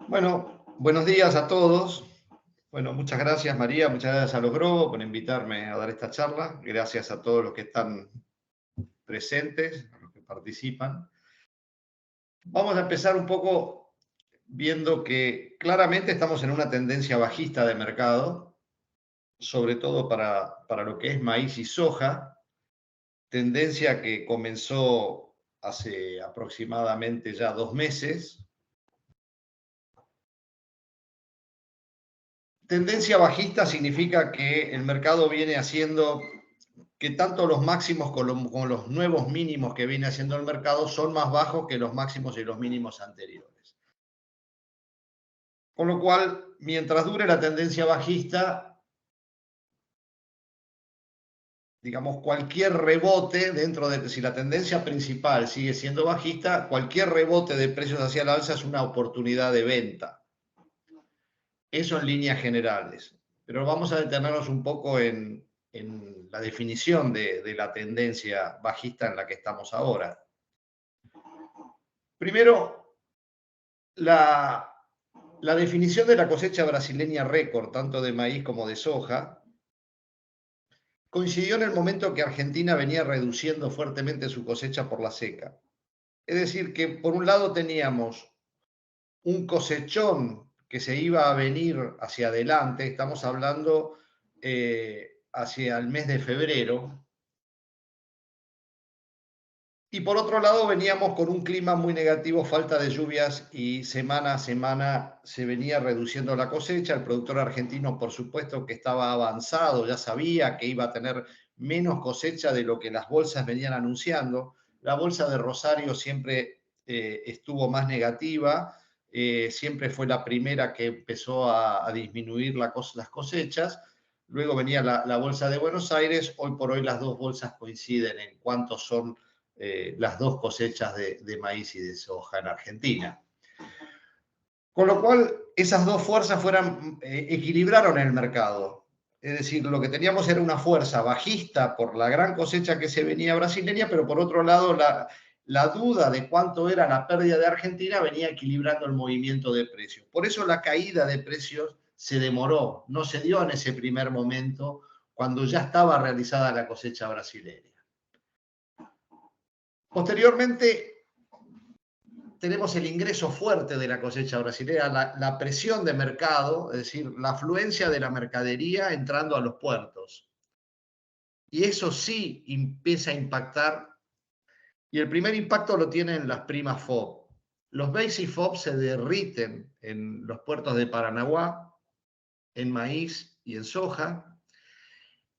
Bueno, buenos días a todos. Bueno, muchas gracias María, muchas gracias a los Grobo por invitarme a dar esta charla. Gracias a todos los que están presentes, a los que participan. Vamos a empezar un poco viendo que claramente estamos en una tendencia bajista de mercado, sobre todo para lo que es maíz y soja, tendencia que comenzó hace aproximadamente ya 2 meses. Tendencia bajista significa que el mercado viene haciendo que tanto los máximos como los nuevos mínimos que viene haciendo el mercado son más bajos que los máximos y los mínimos anteriores. Con lo cual, mientras dure la tendencia bajista, digamos, cualquier rebote dentro de, si la tendencia principal sigue siendo bajista, cualquier rebote de precios hacia el alza es una oportunidad de venta. Eso en líneas generales. Pero vamos a detenernos un poco en la definición de la tendencia bajista en la que estamos ahora. Primero, la definición de la cosecha brasileña récord, tanto de maíz como de soja, coincidió en el momento que Argentina venía reduciendo fuertemente su cosecha por la seca. Es decir, que por un lado teníamos un cosechón que se iba a venir hacia adelante, estamos hablando hacia el mes de febrero, y por otro lado veníamos con un clima muy negativo, falta de lluvias y semana a semana se venía reduciendo la cosecha. El productor argentino, por supuesto, que estaba avanzado, ya sabía que iba a tener menos cosecha de lo que las bolsas venían anunciando. La bolsa de Rosario siempre estuvo más negativa, siempre fue la primera que empezó a disminuir las cosechas. Luego venía la bolsa de Buenos Aires. Hoy por hoy las dos bolsas coinciden en cuánto son las dos cosechas de maíz y de soja en Argentina. Con lo cual, esas dos fuerzas equilibraron el mercado. Es decir, lo que teníamos era una fuerza bajista por la gran cosecha que se venía brasileña, pero por otro lado, la duda de cuánto era la pérdida de Argentina venía equilibrando el movimiento de precios. Por eso la caída de precios se demoró, no se dio en ese primer momento cuando ya estaba realizada la cosecha brasileña. Posteriormente, tenemos el ingreso fuerte de la cosecha brasileña, la presión de mercado, es decir, la afluencia de la mercadería entrando a los puertos. Y eso sí empieza a impactar, y el primer impacto lo tienen las primas FOB. Los Basic FOB se derriten en los puertos de Paranaguá, en maíz y en soja,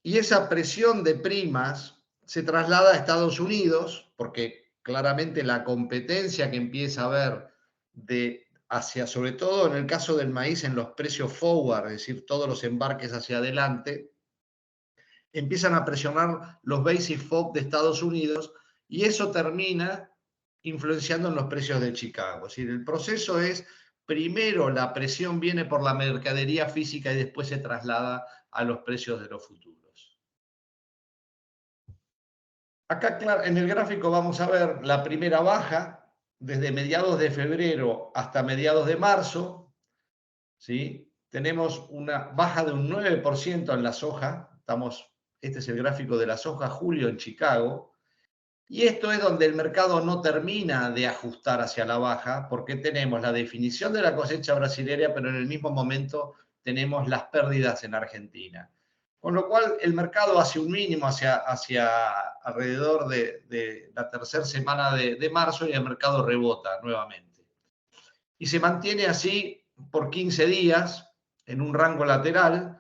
y esa presión de primas se traslada a Estados Unidos, porque claramente la competencia que empieza a haber hacia, sobre todo en el caso del maíz, en los precios forward, es decir, todos los embarques hacia adelante, empiezan a presionar los basic FOB de Estados Unidos y eso termina influenciando en los precios de Chicago. Es decir, el proceso es, primero la presión viene por la mercadería física y después se traslada a los precios de los futuros. Acá en el gráfico vamos a ver la primera baja desde mediados de febrero hasta mediados de marzo, ¿sí? Tenemos una baja de un 9% en la soja. Este es el gráfico de la soja julio en Chicago. Y esto es donde el mercado no termina de ajustar hacia la baja, porque tenemos la definición de la cosecha brasileña, pero en el mismo momento tenemos las pérdidas en Argentina. Con lo cual el mercado hace un mínimo hacia alrededor de la tercera semana de marzo y el mercado rebota nuevamente. Y se mantiene así por 15 días en un rango lateral,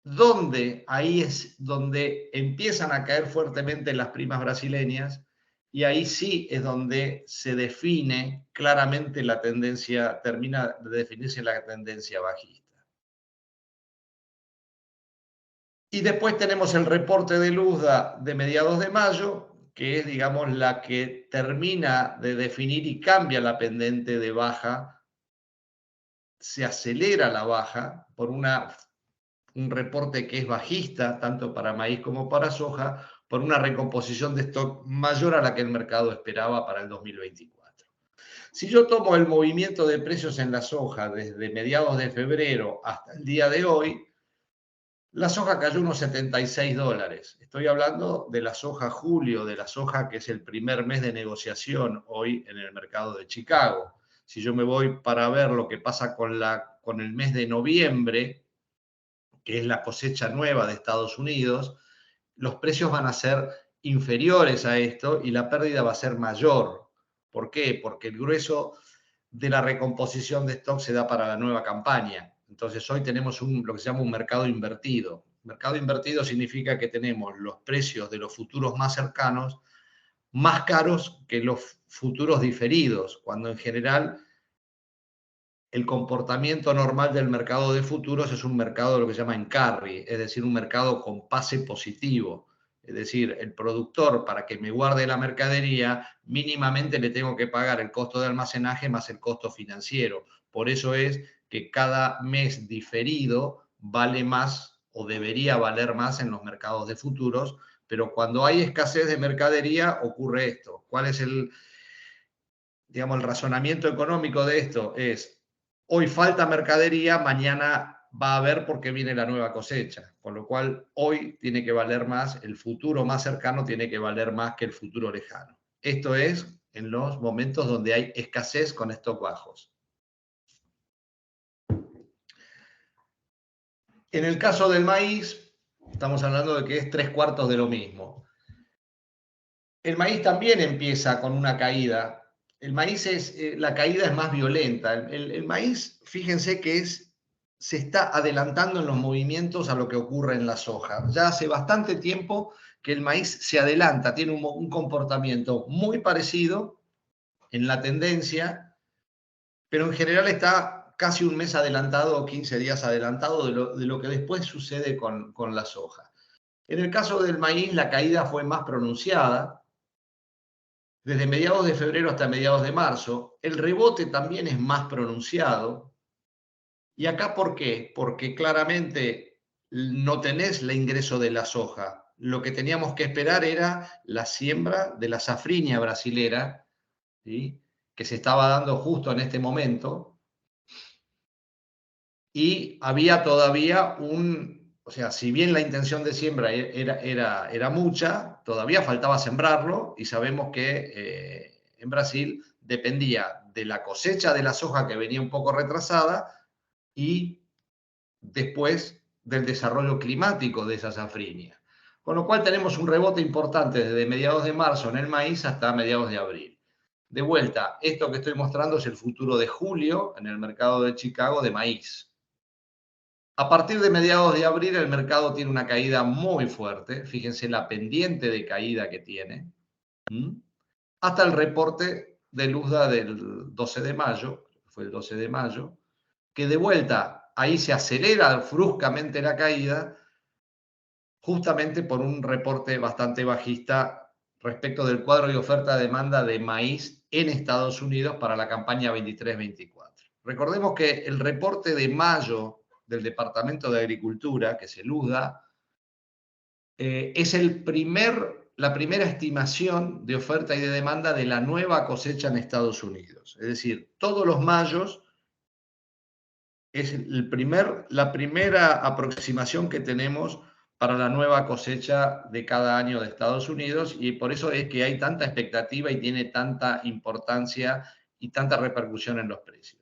donde ahí es donde empiezan a caer fuertemente las primas brasileñas y ahí sí es donde se define claramente la tendencia, termina de definirse la tendencia bajista. Y después tenemos el reporte de Luzda de mediados de mayo, que es, digamos, la que termina de definir y cambia la pendiente de baja, se acelera la baja por un reporte que es bajista, tanto para maíz como para soja, por una recomposición de stock mayor a la que el mercado esperaba para el 2024. Si yo tomo el movimiento de precios en la soja desde mediados de febrero hasta el día de hoy, la soja cayó unos $76. Estoy hablando de la soja julio, de la soja que es el primer mes de negociación hoy en el mercado de Chicago. Si yo me voy para ver lo que pasa con el mes de noviembre, que es la cosecha nueva de Estados Unidos, los precios van a ser inferiores a esto y la pérdida va a ser mayor. ¿Por qué? Porque el grueso de la recomposición de stock se da para la nueva campaña. Entonces hoy tenemos lo que se llama un mercado invertido. Mercado invertido significa que tenemos los precios de los futuros más cercanos más caros que los futuros diferidos, cuando en general el comportamiento normal del mercado de futuros es un mercado de lo que se llama en carry, es decir, un mercado con pase positivo. Es decir, el productor, para que me guarde la mercadería, mínimamente le tengo que pagar el costo de almacenaje más el costo financiero. Por eso es que cada mes diferido vale más o debería valer más en los mercados de futuros, pero cuando hay escasez de mercadería ocurre esto. ¿Cuál es digamos, el razonamiento económico de esto? Es, hoy falta mercadería, mañana va a haber porque viene la nueva cosecha, con lo cual hoy tiene que valer más, el futuro más cercano tiene que valer más que el futuro lejano. Esto es en los momentos donde hay escasez con stock bajos. En el caso del maíz, estamos hablando de que es 3/4 de lo mismo. El maíz también empieza con una caída. El maíz la caída es más violenta. El maíz, fíjense que se está adelantando en los movimientos a lo que ocurre en la soja. Ya hace bastante tiempo que el maíz se adelanta, tiene un comportamiento muy parecido en la tendencia, pero en general está casi un mes adelantado o 15 días adelantado de lo que después sucede con la soja. En el caso del maíz, la caída fue más pronunciada desde mediados de febrero hasta mediados de marzo. El rebote también es más pronunciado. ¿Y acá por qué? Porque claramente no tenés el ingreso de la soja. Lo que teníamos que esperar era la siembra de la safriña brasilera, ¿sí?, que se estaba dando justo en este momento. Y había todavía o sea, si bien la intención de siembra era mucha, todavía faltaba sembrarlo, y sabemos que en Brasil dependía de la cosecha de la soja, que venía un poco retrasada, y después del desarrollo climático de esa safrinia. Con lo cual tenemos un rebote importante desde mediados de marzo en el maíz hasta mediados de abril. De vuelta, esto que estoy mostrando es el futuro de julio en el mercado de Chicago de maíz. A partir de mediados de abril el mercado tiene una caída muy fuerte, fíjense la pendiente de caída que tiene, hasta el reporte de USDA del 12 de mayo, fue el 12 de mayo, que de vuelta ahí se acelera bruscamente la caída, justamente por un reporte bastante bajista respecto del cuadro de oferta-demanda de maíz en Estados Unidos para la campaña 23-24. Recordemos que el reporte de mayo del Departamento de Agricultura, que es el USDA, es la primera estimación de oferta y de demanda de la nueva cosecha en Estados Unidos. Es decir, todos los mayos es la primera aproximación que tenemos para la nueva cosecha de cada año de Estados Unidos, y por eso es que hay tanta expectativa y tiene tanta importancia y tanta repercusión en los precios.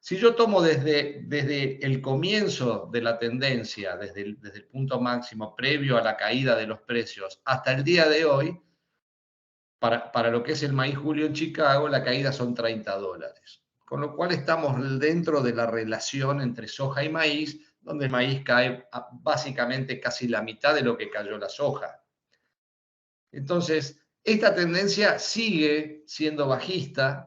Si yo tomo desde el comienzo de la tendencia, desde el punto máximo previo a la caída de los precios hasta el día de hoy, para lo que es el maíz julio en Chicago, la caída son $30. Con lo cual estamos dentro de la relación entre soja y maíz, donde el maíz cae básicamente casi la mitad de lo que cayó la soja. Entonces, esta tendencia sigue siendo bajista.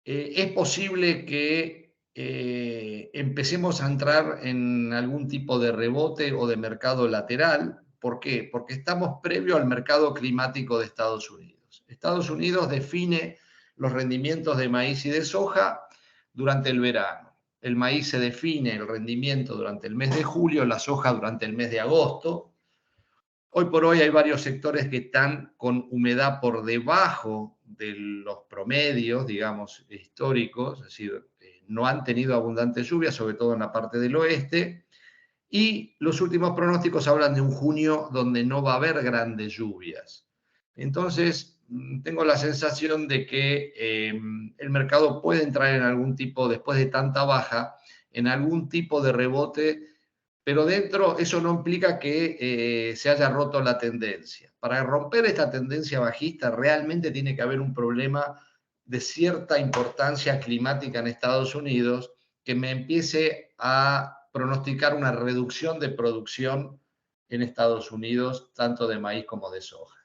Es posible que empecemos a entrar en algún tipo de rebote o de mercado lateral. ¿Por qué? Porque estamos previo al mercado climático de Estados Unidos. Estados Unidos define los rendimientos de maíz y de soja durante el verano. El maíz se define el rendimiento durante el mes de julio, la soja durante el mes de agosto. Hoy por hoy hay varios sectores que están con humedad por debajo de los promedios, digamos, históricos, es decir, no han tenido abundantes lluvias, sobre todo en la parte del oeste, y los últimos pronósticos hablan de un junio donde no va a haber grandes lluvias. Entonces, tengo la sensación de que el mercado puede entrar en algún tipo, después de tanta baja, en algún tipo de rebote, pero dentro eso no implica que se haya roto la tendencia. Para romper esta tendencia bajista realmente tiene que haber un problema de cierta importancia climática en Estados Unidos que me empiece a pronosticar una reducción de producción en Estados Unidos, tanto de maíz como de soja.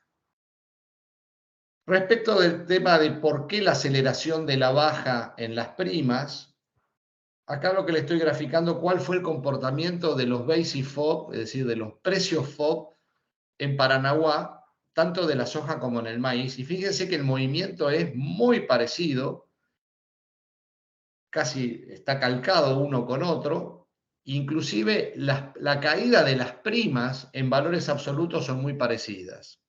Respecto del tema de por qué la aceleración de la baja en las primas, acá lo que le estoy graficando, cuál fue el comportamiento de los Basic FOB, es decir, de los precios FOB en Paranaguá, tanto de la soja como en el maíz. Y fíjense que el movimiento es muy parecido, casi está calcado uno con otro. Inclusive la caída de las primas en valores absolutos son muy parecidas.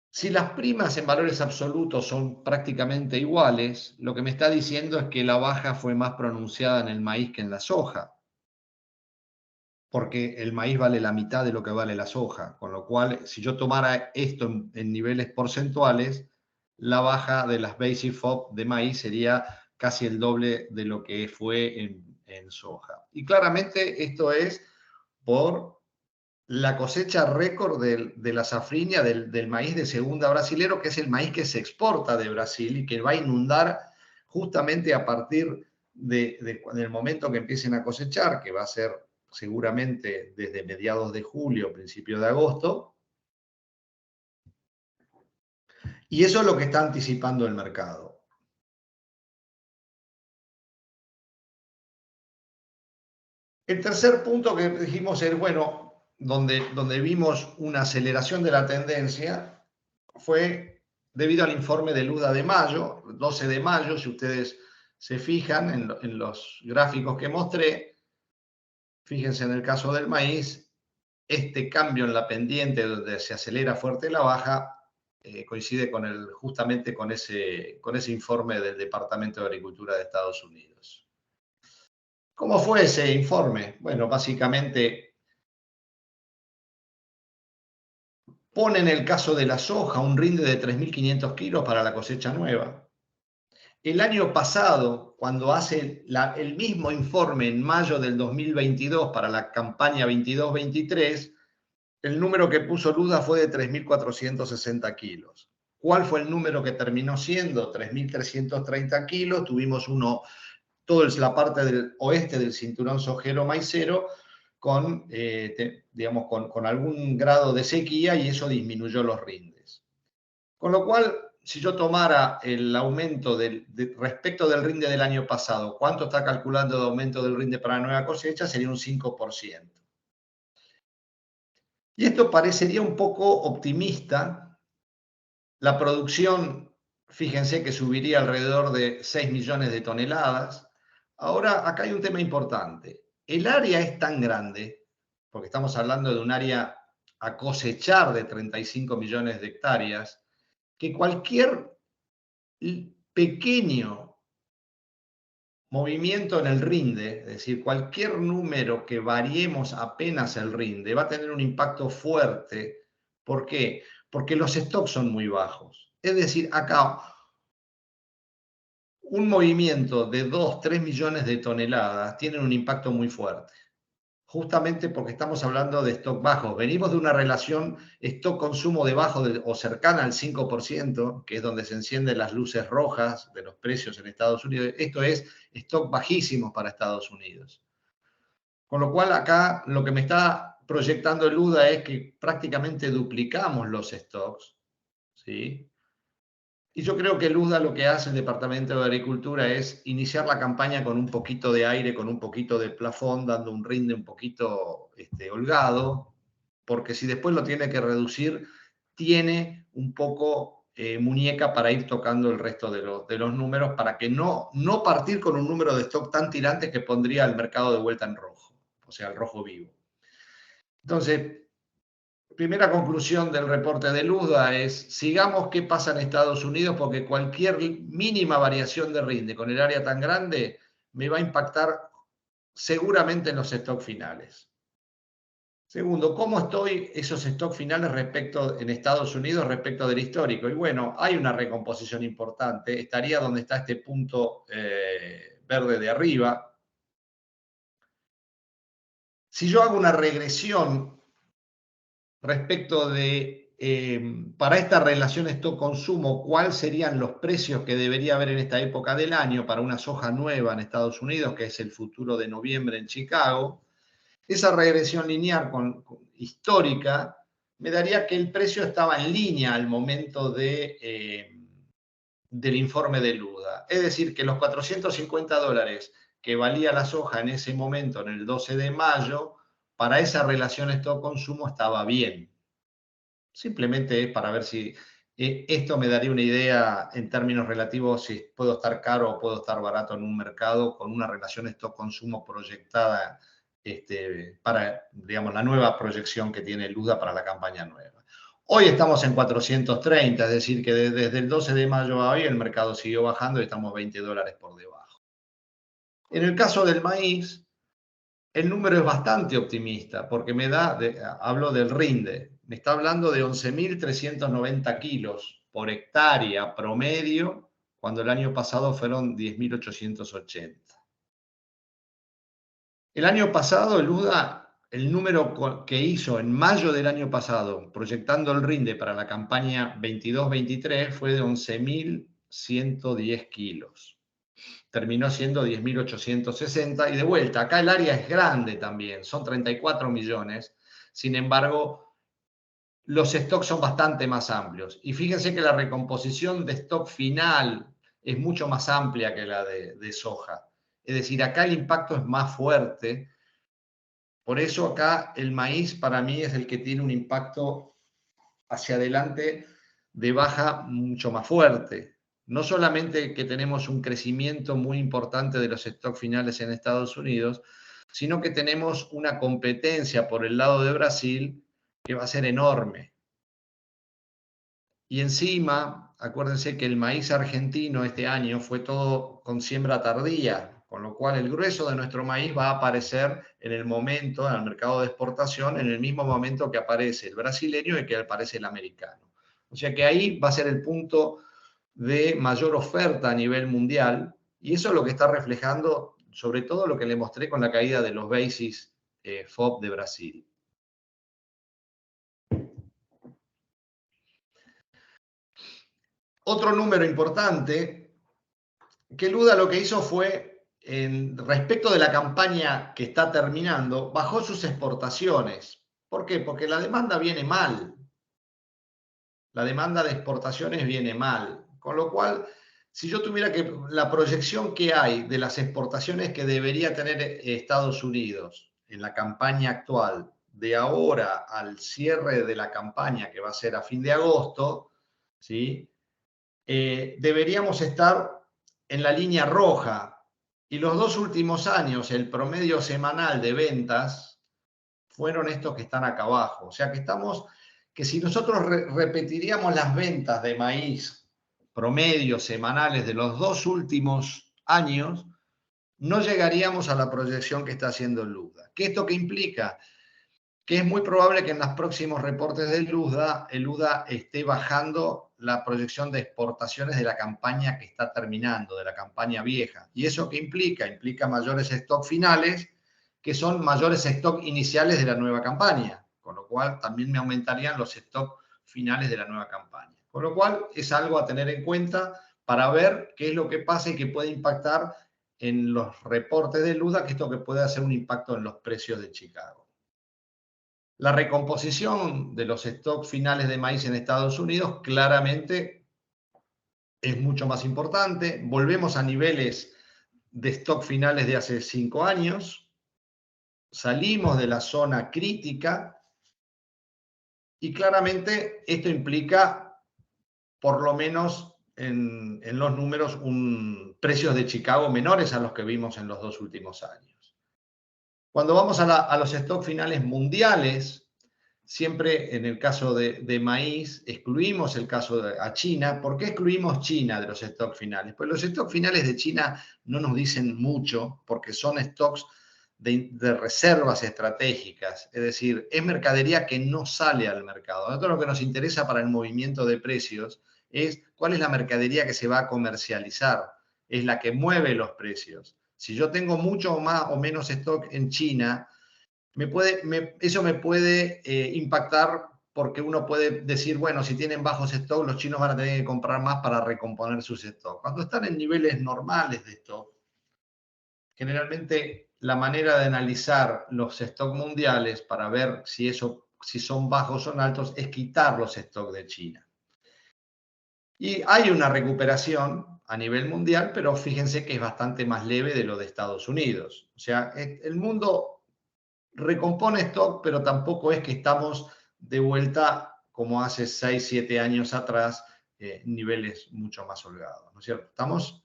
Si las primas en valores absolutos son prácticamente iguales, lo que me está diciendo es que la baja fue más pronunciada en el maíz que en la soja, porque el maíz vale la mitad de lo que vale la soja, con lo cual, si yo tomara esto en niveles porcentuales, la baja de las Basic FOB de maíz sería casi el doble de lo que fue en soja. Y claramente esto es por la cosecha récord de la safrinia, del maíz de segunda brasilero, que es el maíz que se exporta de Brasil y que va a inundar justamente a partir del momento que empiecen a cosechar, que va a ser seguramente desde mediados de julio, principio de agosto. Y eso es lo que está anticipando el mercado. El tercer punto que dijimos es, bueno, donde vimos una aceleración de la tendencia fue debido al informe de Luda de mayo, 12 de mayo, si ustedes se fijan en los gráficos que mostré, fíjense en el caso del maíz, este cambio en la pendiente donde se acelera fuerte la baja coincide justamente con ese informe del Departamento de Agricultura de Estados Unidos. ¿Cómo fue ese informe? Bueno, básicamente pone en el caso de la soja un rinde de 3.500 kilos para la cosecha nueva. El año pasado, cuando hace el mismo informe en mayo del 2022 para la campaña 22-23, el número que puso Luda fue de 3.460 kilos. ¿Cuál fue el número que terminó siendo? 3.330 kilos. Tuvimos toda la parte del oeste del cinturón sojero maicero digamos, con algún grado de sequía y eso disminuyó los rindes. Con lo cual, si yo tomara el aumento respecto del rinde del año pasado, ¿cuánto está calculando de aumento del rinde para la nueva cosecha? Sería un 5%. Y esto parecería un poco optimista. La producción, fíjense que subiría alrededor de 6 millones de toneladas. Ahora, acá hay un tema importante. El área es tan grande, porque estamos hablando de un área a cosechar de 35 millones de hectáreas, que cualquier pequeño movimiento en el rinde, es decir, cualquier número que variemos apenas el rinde, va a tener un impacto fuerte. ¿Por qué? Porque los stocks son muy bajos. Es decir, acá un movimiento de 2, 3 millones de toneladas tiene un impacto muy fuerte. Justamente porque estamos hablando de stock bajos. Venimos de una relación stock-consumo debajo o cercana al 5%, que es donde se encienden las luces rojas de los precios en Estados Unidos. Esto es stock bajísimos para Estados Unidos. Con lo cual acá lo que me está proyectando el UDA es que prácticamente duplicamos los stocks, ¿sí? Y yo creo que el UDA lo que hace el Departamento de Agricultura es iniciar la campaña con un poquito de aire, con un poquito de plafón, dando un rinde un poquito holgado, porque si después lo tiene que reducir, tiene un poco muñeca para ir tocando el resto de los números, para que no partir con un número de stock tan tirante que pondría el mercado de vuelta en rojo, o sea, el rojo vivo. Entonces, primera conclusión del reporte de Luzda es, sigamos qué pasa en Estados Unidos, porque cualquier mínima variación de rinde con el área tan grande me va a impactar seguramente en los stocks finales. Segundo, ¿cómo estoy esos stocks finales en Estados Unidos respecto del histórico? Y bueno, hay una recomposición importante, estaría donde está este punto verde de arriba. Si yo hago una regresión respecto de, para esta relación stock-consumo, ¿cuáles serían los precios que debería haber en esta época del año para una soja nueva en Estados Unidos, que es el futuro de noviembre en Chicago? Esa regresión lineal histórica me daría que el precio estaba en línea al momento del informe de Luzda. Es decir, que los $450 que valía la soja en ese momento, en el 12 de mayo, para esa relación stock-consumo estaba bien. Simplemente es para ver si esto me daría una idea en términos relativos si puedo estar caro o puedo estar barato en un mercado con una relación stock-consumo proyectada para, digamos, la nueva proyección que tiene Luzda para la campaña nueva. Hoy estamos en 430, es decir, que desde el 12 de mayo a hoy el mercado siguió bajando y estamos $20 por debajo. En el caso del maíz, el número es bastante optimista porque hablo del rinde, me está hablando de 11.390 kilos por hectárea promedio, cuando el año pasado fueron 10.880. El año pasado, el número que hizo en mayo del año pasado, proyectando el rinde para la campaña 22-23, fue de 11.110 kilos. Terminó siendo 10.860 y de vuelta, acá el área es grande también, son 34 millones, sin embargo, los stocks son bastante más amplios. Y fíjense que la recomposición de stock final es mucho más amplia que la de soja. Es decir, acá el impacto es más fuerte. Por eso acá el maíz para mí es el que tiene un impacto hacia adelante de baja mucho más fuerte. No solamente que tenemos un crecimiento muy importante de los stocks finales en Estados Unidos, sino que tenemos una competencia por el lado de Brasil que va a ser enorme. Y encima, acuérdense que el maíz argentino este año fue todo con siembra tardía, con lo cual el grueso de nuestro maíz va a aparecer en el momento, en el mercado de exportación, en el mismo momento que aparece el brasileño y que aparece el americano. O sea que ahí va a ser el punto de mayor oferta a nivel mundial, y eso es lo que está reflejando sobre todo lo que le mostré con la caída de los basis FOB de Brasil. Otro número importante, que Luzda lo que hizo fue, respecto de la campaña que está terminando, bajó sus exportaciones. ¿Por qué? Porque la demanda viene mal. La demanda de exportaciones viene mal. Con lo cual, si yo tuviera la proyección que hay de las exportaciones que debería tener Estados Unidos en la campaña actual, de ahora al cierre de la campaña que va a ser a fin de agosto, ¿sí? Deberíamos estar en la línea roja. Y los 2 últimos años, el promedio semanal de ventas fueron estos que están acá abajo. O sea que si nosotros repetiríamos las ventas de maíz promedio semanales de los 2 últimos años, no llegaríamos a la proyección que está haciendo Luzda. ¿Qué esto qué implica? Que es muy probable que en los próximos reportes de Luzda, el Luzda esté bajando la proyección de exportaciones de la campaña que está terminando, de la campaña vieja. ¿Y eso qué implica? Implica mayores stocks finales, que son mayores stocks iniciales de la nueva campaña, con lo cual también me aumentarían los stocks finales de la nueva campaña. Con lo cual es algo a tener en cuenta para ver qué es lo que pasa y que puede impactar en los reportes de Luzda, que esto que puede hacer un impacto en los precios de Chicago. La recomposición de los stocks finales de maíz en Estados Unidos claramente es mucho más importante. Volvemos a niveles de stock finales de hace 5 años. Salimos de la zona crítica y claramente esto implica, por lo menos en los números, precios de Chicago menores a los que vimos en los 2 últimos años. Cuando vamos a los stocks finales mundiales, siempre en el caso de maíz, excluimos el caso a China. ¿Por qué excluimos China de los stocks finales? Pues los stocks finales de China no nos dicen mucho porque son stocks de reservas estratégicas, es decir, es mercadería que no sale al mercado. A nosotros lo que nos interesa para el movimiento de precios es cuál es la mercadería que se va a comercializar, es la que mueve los precios. Si yo tengo mucho más o menos stock en China, eso me puede impactar porque uno puede decir, bueno, si tienen bajos stock, los chinos van a tener que comprar más para recomponer sus stocks. Cuando están en niveles normales de stock, generalmente la manera de analizar los stocks mundiales para ver si son bajos o altos es quitar los stocks de China. Y hay una recuperación a nivel mundial, pero fíjense que es bastante más leve de lo de Estados Unidos. O sea, el mundo recompone stock, pero tampoco es que estamos de vuelta como hace 6, 7 años atrás, niveles mucho más holgados, ¿no es cierto? Estamos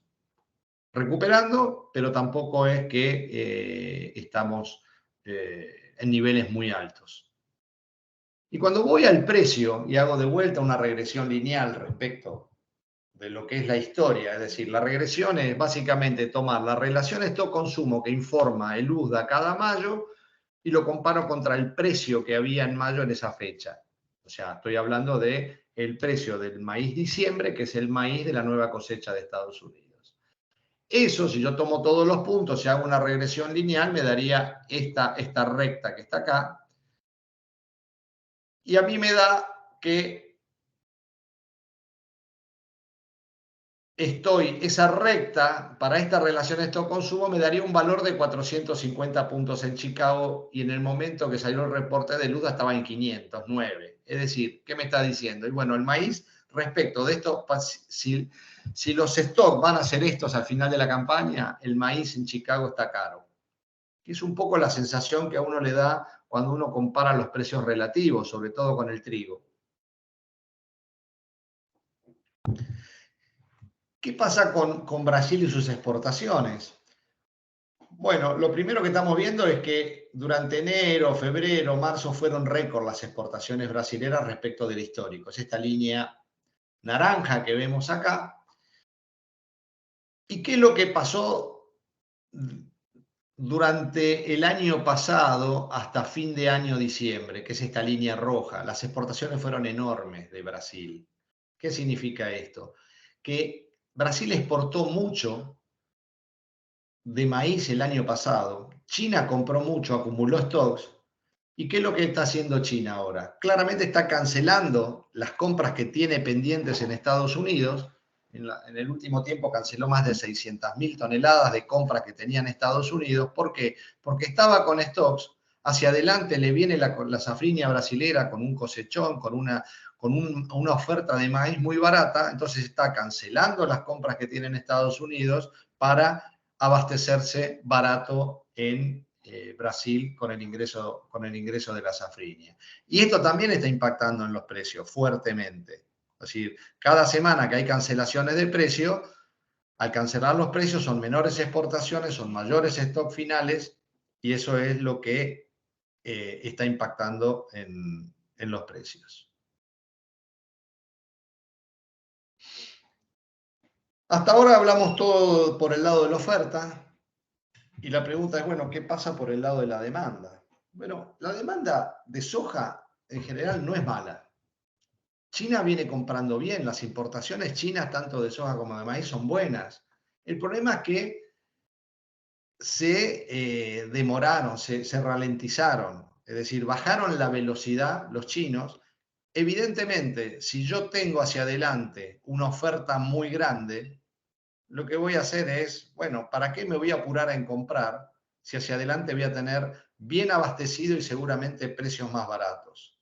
recuperando, pero tampoco es que estamos en niveles muy altos. Y cuando voy al precio y hago de vuelta una regresión lineal respecto de lo que es la historia, es decir, la regresión es básicamente tomar la relación stock-consumo que informa el USDA cada mayo y lo comparo contra el precio que había en mayo en esa fecha. O sea, estoy hablando de el precio del maíz diciembre, que es el maíz de la nueva cosecha de Estados Unidos. Eso, si yo tomo todos los puntos y hago una regresión lineal, me daría esta recta que está acá. Y a mí me da que esa recta para esta relación stock-consumo me daría un valor de 450 puntos en Chicago y en el momento que salió el reporte de Luda estaba en 509. Es decir, ¿qué me está diciendo? Y bueno, el maíz, respecto de esto, si los stocks van a ser estos al final de la campaña, el maíz en Chicago está caro. Es un poco la sensación que a uno le da cuando uno compara los precios relativos, sobre todo con el trigo. ¿Qué pasa con Brasil y sus exportaciones? Bueno, lo primero que estamos viendo es que durante enero, febrero, marzo fueron récord las exportaciones brasileras respecto del histórico. Es esta línea naranja que vemos acá. ¿Y qué es lo que pasó durante el año pasado hasta fin de año diciembre? Que es esta línea roja. Las exportaciones fueron enormes de Brasil. ¿Qué significa esto? Que Brasil exportó mucho de maíz el año pasado. China compró mucho, acumuló stocks. ¿Y qué es lo que está haciendo China ahora? Claramente está cancelando las compras que tiene pendientes en Estados Unidos. En el último tiempo canceló más de 600.000 toneladas de compras que tenía en Estados Unidos. ¿Por qué? Porque estaba con stocks. Hacia adelante le viene la safrinha brasilera con un cosechón, con una oferta de maíz muy barata. Entonces está cancelando las compras que tiene en Estados Unidos para abastecerse barato en Brasil con el ingreso de la safrinha. Y esto también está impactando en los precios fuertemente. Es decir, cada semana que hay cancelaciones de precio, al cancelar los precios son menores exportaciones, son mayores stocks finales y eso es lo que está impactando en los precios. Hasta ahora hablamos todo por el lado de la oferta. Y la pregunta es, bueno, ¿qué pasa por el lado de la demanda? Bueno, la demanda de soja en general no es mala. China viene comprando bien, las importaciones chinas, tanto de soja como de maíz, son buenas. El problema es que se demoraron, se ralentizaron, es decir, bajaron la velocidad los chinos. Evidentemente, si yo tengo hacia adelante una oferta muy grande, lo que voy a hacer es, bueno, ¿para qué me voy a apurar en comprar si hacia adelante voy a tener bien abastecido y seguramente precios más baratos?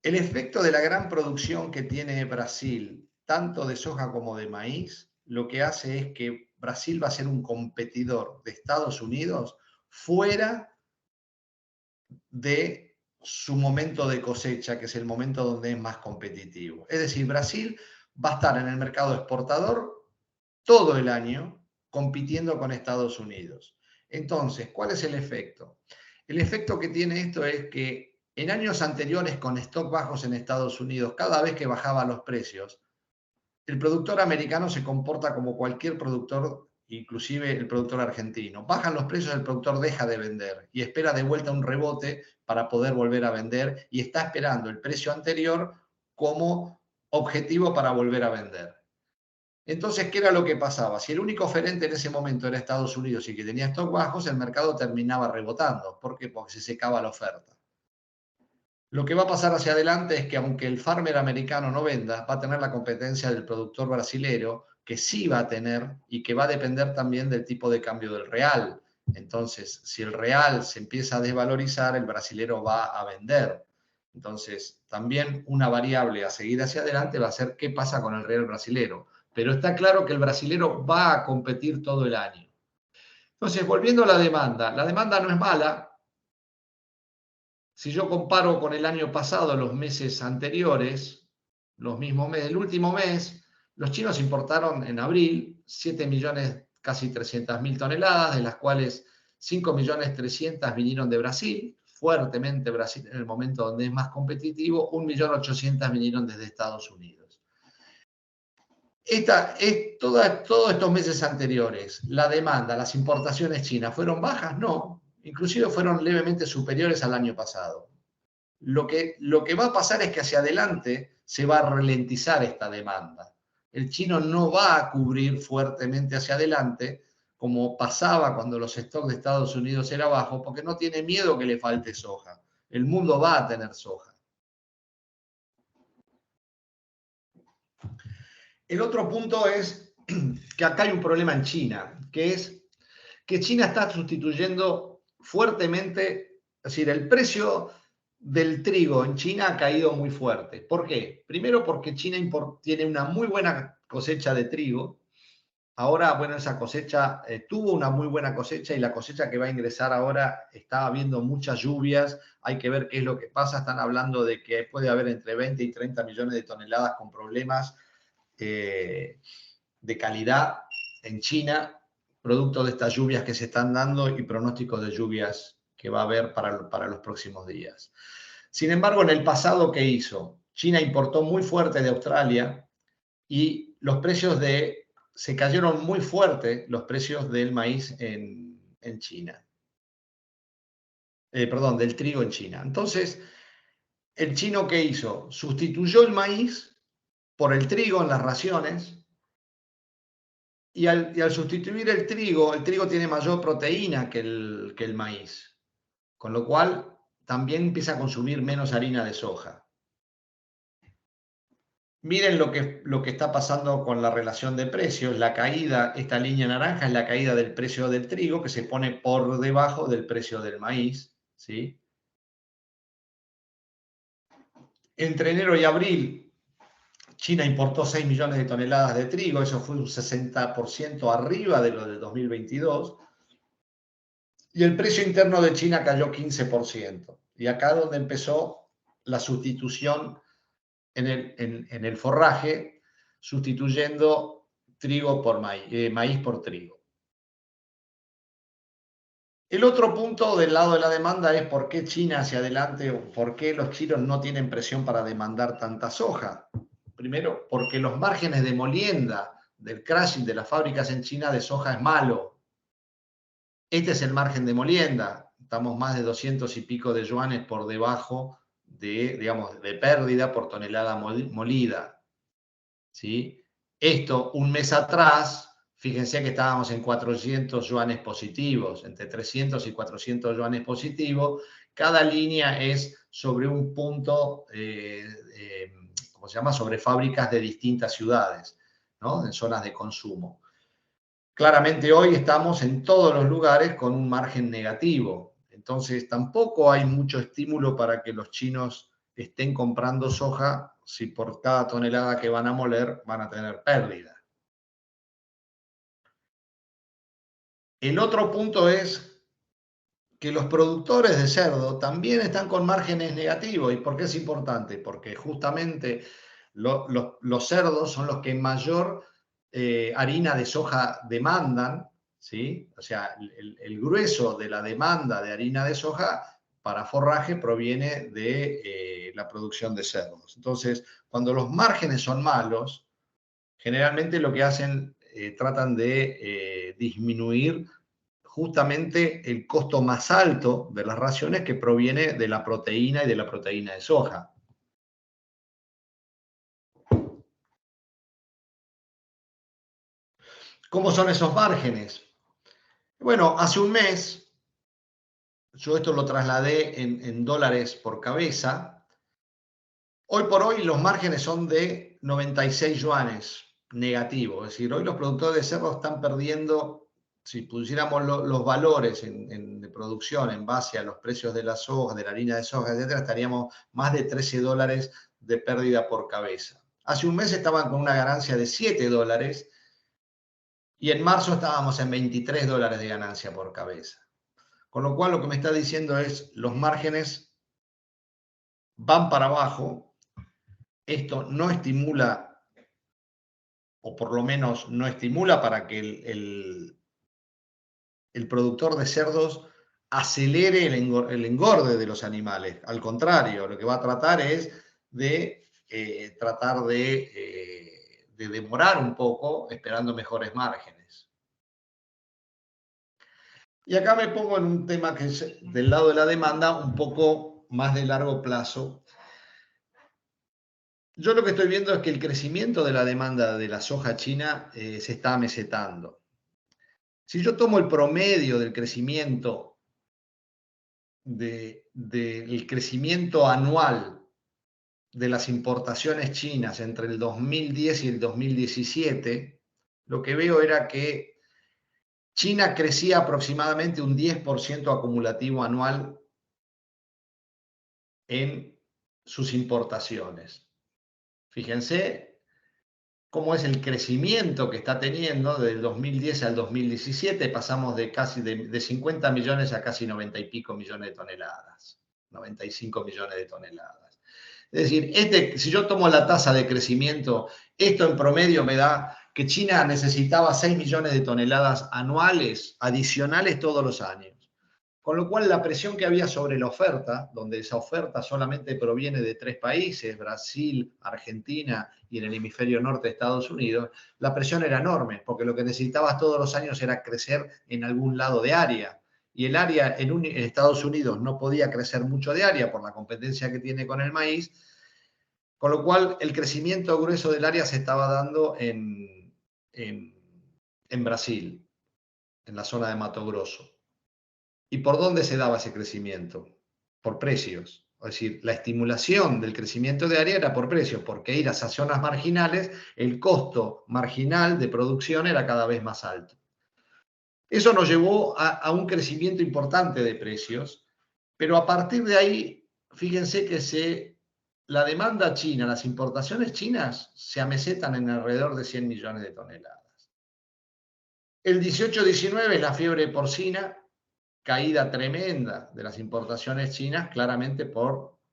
El efecto de la gran producción que tiene Brasil, tanto de soja como de maíz, lo que hace es que Brasil va a ser un competidor de Estados Unidos fuera de su momento de cosecha, que es el momento donde es más competitivo. Es decir, Brasil va a estar en el mercado exportador todo el año compitiendo con Estados Unidos. Entonces, ¿cuál es el efecto? El efecto que tiene esto es que en años anteriores con stock bajos en Estados Unidos, cada vez que bajaban los precios, el productor americano se comporta como cualquier productor, inclusive el productor argentino. Bajan los precios, el productor deja de vender y espera de vuelta un rebote para poder volver a vender y está esperando el precio anterior como objetivo para volver a vender. Entonces, ¿qué era lo que pasaba? Si el único oferente en ese momento era Estados Unidos y que tenía stock bajos, el mercado terminaba rebotando. ¿Por qué? Porque se secaba la oferta. Lo que va a pasar hacia adelante es que aunque el farmer americano no venda, va a tener la competencia del productor brasilero, que sí va a tener y que va a depender también del tipo de cambio del real. Entonces, si el real se empieza a desvalorizar, el brasilero va a vender. Entonces, también una variable a seguir hacia adelante va a ser qué pasa con el real brasilero. Pero está claro que el brasilero va a competir todo el año. Entonces, volviendo a la demanda no es mala. Si yo comparo con el año pasado, los meses anteriores, los mismos meses, el último mes, los chinos importaron en abril 7 millones, casi 300.000 toneladas, de las cuales 5 millones 300 vinieron de Brasil, fuertemente Brasil en el momento donde es más competitivo, 1.800.000 vinieron desde Estados Unidos. Todos estos meses anteriores, la demanda, las importaciones chinas, ¿fueron bajas? No, inclusive fueron levemente superiores al año pasado. Lo que va a pasar es que hacia adelante se va a ralentizar esta demanda. El chino no va a cubrir fuertemente hacia adelante, como pasaba cuando los stocks de Estados Unidos eran bajos, porque no tiene miedo que le falte soja. El mundo va a tener soja. El otro punto es que acá hay un problema en China, que es que China está sustituyendo fuertemente, es decir, el precio del trigo en China ha caído muy fuerte. ¿Por qué? Primero porque China tiene una muy buena cosecha de trigo. Ahora, bueno, esa cosecha tuvo una muy buena cosecha y la cosecha que va a ingresar ahora está habiendo muchas lluvias. Hay que ver qué es lo que pasa. Están hablando de que puede haber entre 20 y 30 millones de toneladas con problemas de calidad en China, producto de estas lluvias que se están dando y pronósticos de lluvias que va a haber para los próximos días. Sin embargo, en el pasado, ¿qué hizo? China importó muy fuerte de Australia y los precios se cayeron muy fuerte los precios del maíz en China. Perdón, del trigo en China. Entonces, ¿el chino qué hizo? Sustituyó el maíz por el trigo en las raciones. Y al sustituir el trigo tiene mayor proteína que el maíz, con lo cual también empieza a consumir menos harina de soja. Miren lo que está pasando con la relación de precios. La caída, esta línea naranja es la caída del precio del trigo que se pone por debajo del precio del maíz, ¿sí? Entre enero y abril, China importó 6 millones de toneladas de trigo, eso fue un 60% arriba de lo del 2022. Y el precio interno de China cayó 15%. Y acá es donde empezó la sustitución en el forraje, sustituyendo trigo por maíz por trigo. El otro punto del lado de la demanda es por qué China hacia adelante o por qué los chinos no tienen presión para demandar tanta soja. Primero, porque los márgenes de molienda del crushing de las fábricas en China de soja es malo. Este es el margen de molienda. Estamos más de 200 y pico de yuanes por debajo de pérdida por tonelada molida. ¿Sí? Esto, un mes atrás, fíjense que estábamos en 400 yuanes positivos, entre 300 y 400 yuanes positivos. Cada línea es sobre un punto, ¿cómo se llama? Sobre fábricas de distintas ciudades, ¿no? En zonas de consumo. Claramente hoy estamos en todos los lugares con un margen negativo. Entonces tampoco hay mucho estímulo para que los chinos estén comprando soja si por cada tonelada que van a moler van a tener pérdida. El otro punto es que los productores de cerdo también están con márgenes negativos. ¿Y por qué es importante? Porque justamente los cerdos son los que mayor harina de soja demandan, ¿sí? O sea, el grueso de la demanda de harina de soja para forraje proviene de la producción de cerdos. Entonces, cuando los márgenes son malos, generalmente lo que hacen, tratan de disminuir justamente el costo más alto de las raciones, que proviene de la proteína y de la proteína de soja. ¿Cómo son esos márgenes? Bueno, hace un mes, yo esto lo trasladé en dólares por cabeza. Hoy por hoy los márgenes son de 96 yuanes negativo. Es decir, hoy los productores de cerdo están perdiendo, si pusiéramos los valores de producción en base a los precios de la soja, de la harina de soja, etcétera, estaríamos más de 13 dólares de pérdida por cabeza. Hace un mes estaban con una ganancia de 7 dólares y en marzo estábamos en 23 dólares de ganancia por cabeza. Con lo cual lo que me está diciendo es los márgenes van para abajo. Esto no estimula, o por lo menos no estimula para que el productor de cerdos acelere el engorde de los animales. Al contrario, lo que va a tratar es de tratar de demorar un poco, esperando mejores márgenes. Y acá me pongo en un tema que es del lado de la demanda, un poco más de largo plazo. Yo lo que estoy viendo es que el crecimiento de la demanda de la soja china se está amesetando. Si yo tomo el promedio del crecimiento, del crecimiento anual de las importaciones chinas entre el 2010 y el 2017, lo que veo era que China crecía aproximadamente un 10% acumulativo anual en sus importaciones. Fíjense cómo es el crecimiento que está teniendo desde el 2010 al 2017. Pasamos de casi de 50 millones a casi 90 y pico millones de toneladas, 95 millones de toneladas. Es decir, si yo tomo la tasa de crecimiento, esto en promedio me da que China necesitaba 6 millones de toneladas anuales adicionales todos los años. Con lo cual la presión que había sobre la oferta, donde esa oferta solamente proviene de 3 países, Brasil, Argentina y en el hemisferio norte Estados Unidos, la presión era enorme, porque lo que necesitabas todos los años era crecer en algún lado de área. Y el área en Estados Unidos no podía crecer mucho de área por la competencia que tiene con el maíz, con lo cual el crecimiento grueso del área se estaba dando en Brasil, en la zona de Mato Grosso. ¿Y por dónde se daba ese crecimiento? Por precios. Es decir, la estimulación del crecimiento de área era por precios, porque ir a esas zonas marginales, el costo marginal de producción era cada vez más alto. Eso nos llevó a un crecimiento importante de precios, pero a partir de ahí, fíjense que la demanda china, las importaciones chinas se amesetan en alrededor de 100 millones de toneladas. El 18-19 es la fiebre porcina, caída tremenda de las importaciones chinas, claramente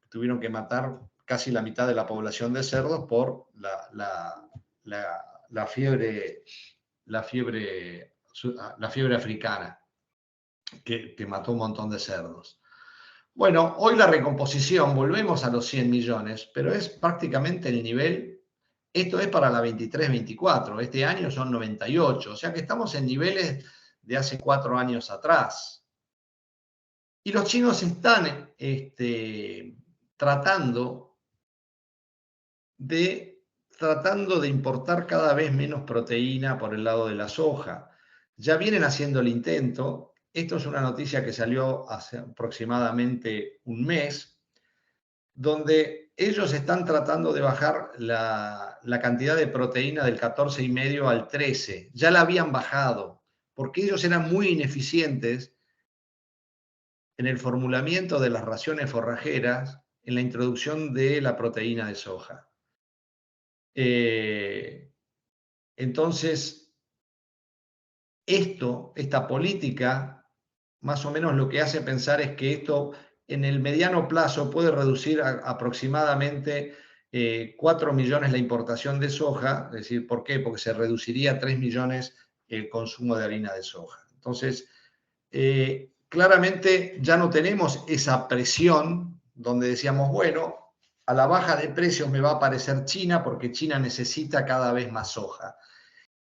tuvieron que matar casi la mitad de la población de cerdos por la fiebre africana, que mató un montón de cerdos. Bueno, hoy la recomposición, volvemos a los 100 millones, pero es prácticamente el nivel, esto es para la 23-24, este año son 98, o sea que estamos en niveles de hace 4 años atrás. Y los chinos están tratando de importar cada vez menos proteína por el lado de la soja. Ya vienen haciendo el intento. Esto es una noticia que salió hace aproximadamente un mes, donde ellos están tratando de bajar la cantidad de proteína del 14,5 al 13. Ya la habían bajado, porque ellos eran muy ineficientes en el formulamiento de las raciones forrajeras, en la introducción de la proteína de soja. Entonces, esta política, más o menos lo que hace pensar es que esto en el mediano plazo puede reducir aproximadamente 4 millones la importación de soja. Es decir, ¿por qué? Porque se reduciría 3 millones el consumo de harina de soja. Entonces, claramente ya no tenemos esa presión donde decíamos, bueno, a la baja de precios me va a aparecer China porque China necesita cada vez más soja.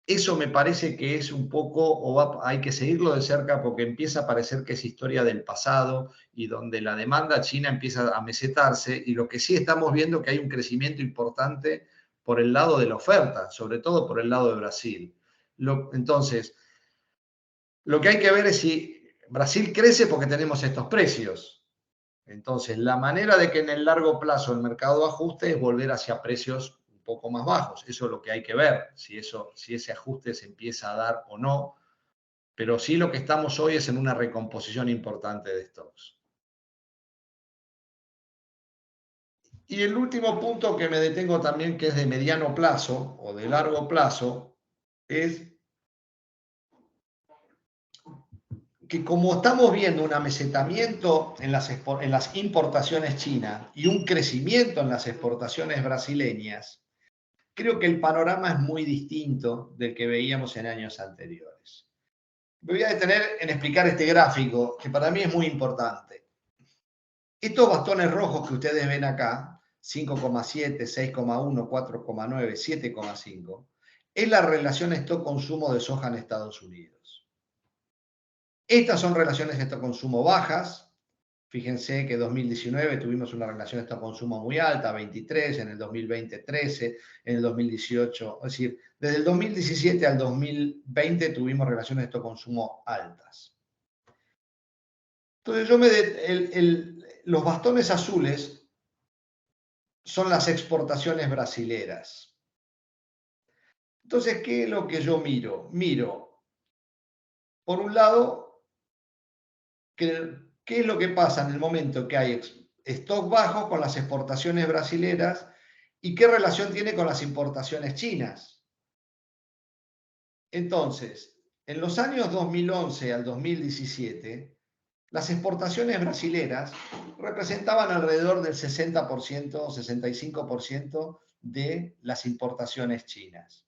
Eso me parece que es un poco, hay que seguirlo de cerca porque empieza a parecer que es historia del pasado y donde la demanda china empieza a mesetarse y lo que sí estamos viendo es que hay un crecimiento importante por el lado de la oferta, sobre todo por el lado de Brasil. Entonces, lo que hay que ver es si Brasil crece porque tenemos estos precios. Entonces, la manera de que en el largo plazo el mercado ajuste es volver hacia precios un poco más bajos. Eso es lo que hay que ver, si ese ajuste se empieza a dar o no. Pero sí lo que estamos hoy es en una recomposición importante de stocks. Y el último punto que me detengo también, que es de mediano plazo o de largo plazo, es que como estamos viendo un amesetamiento en las importaciones chinas y un crecimiento en las exportaciones brasileñas, creo que el panorama es muy distinto del que veíamos en años anteriores. Me voy a detener en explicar este gráfico, que para mí es muy importante. Estos bastones rojos que ustedes ven acá, 5,7, 6,1, 4,9, 7,5, es la relación stock-consumo de soja en Estados Unidos. Estas son relaciones stock-consumo bajas. Fíjense que en 2019 tuvimos una relación stock-consumo muy alta, 23, en el 2020 13, en el 2018, es decir, desde el 2017 al 2020 tuvimos relaciones stock-consumo altas. Entonces los bastones azules son las exportaciones brasileras. Entonces, ¿qué es lo que yo miro? Miro, por un lado, ¿qué es lo que pasa en el momento que hay stock bajo con las exportaciones brasileras y qué relación tiene con las importaciones chinas? Entonces, en los años 2011 al 2017, las exportaciones brasileras representaban alrededor del 60% o 65% de las importaciones chinas.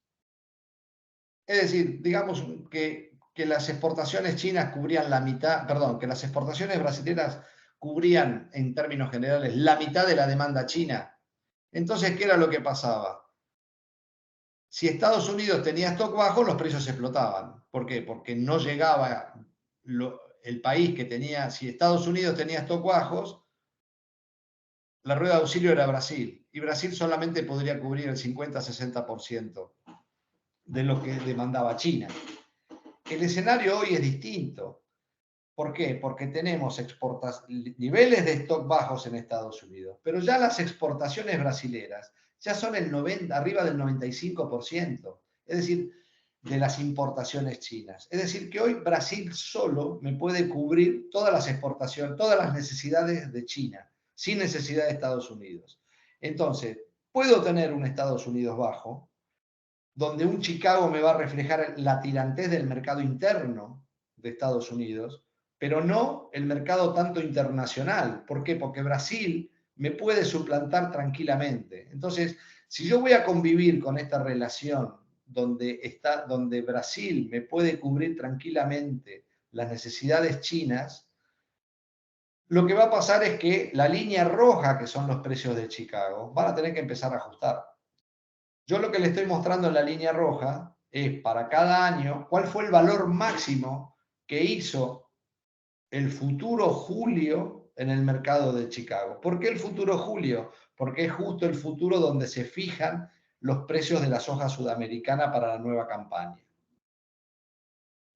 Es decir, digamos que las exportaciones chinas cubrían la mitad, perdón, que las exportaciones brasileñas cubrían en términos generales la mitad de la demanda china. Entonces, ¿qué era lo que pasaba? Si Estados Unidos tenía stock bajo, los precios explotaban. ¿Por qué? Porque no llegaba el país que tenía, si Estados Unidos tenía stock bajos, la rueda de auxilio era Brasil. Y Brasil solamente podría cubrir el 50-60% de lo que demandaba China. El escenario hoy es distinto. ¿Por qué? Porque tenemos niveles de stock bajos en Estados Unidos, pero ya las exportaciones brasileras ya son arriba del 95%, es decir, de las importaciones chinas. Es decir, que hoy Brasil solo me puede cubrir todas las exportaciones, todas las necesidades de China, sin necesidad de Estados Unidos. Entonces, puedo tener un Estados Unidos bajo, donde un Chicago me va a reflejar la tirantez del mercado interno de Estados Unidos, pero no el mercado tanto internacional. ¿Por qué? Porque Brasil me puede suplantar tranquilamente. Entonces, si yo voy a convivir con esta relación donde Brasil me puede cubrir tranquilamente las necesidades chinas, lo que va a pasar es que la línea roja, que son los precios de Chicago, van a tener que empezar a ajustar. Yo lo que le estoy mostrando en la línea roja es para cada año cuál fue el valor máximo que hizo el futuro julio en el mercado de Chicago. ¿Por qué el futuro julio? Porque es justo el futuro donde se fijan los precios de la soja sudamericana para la nueva campaña.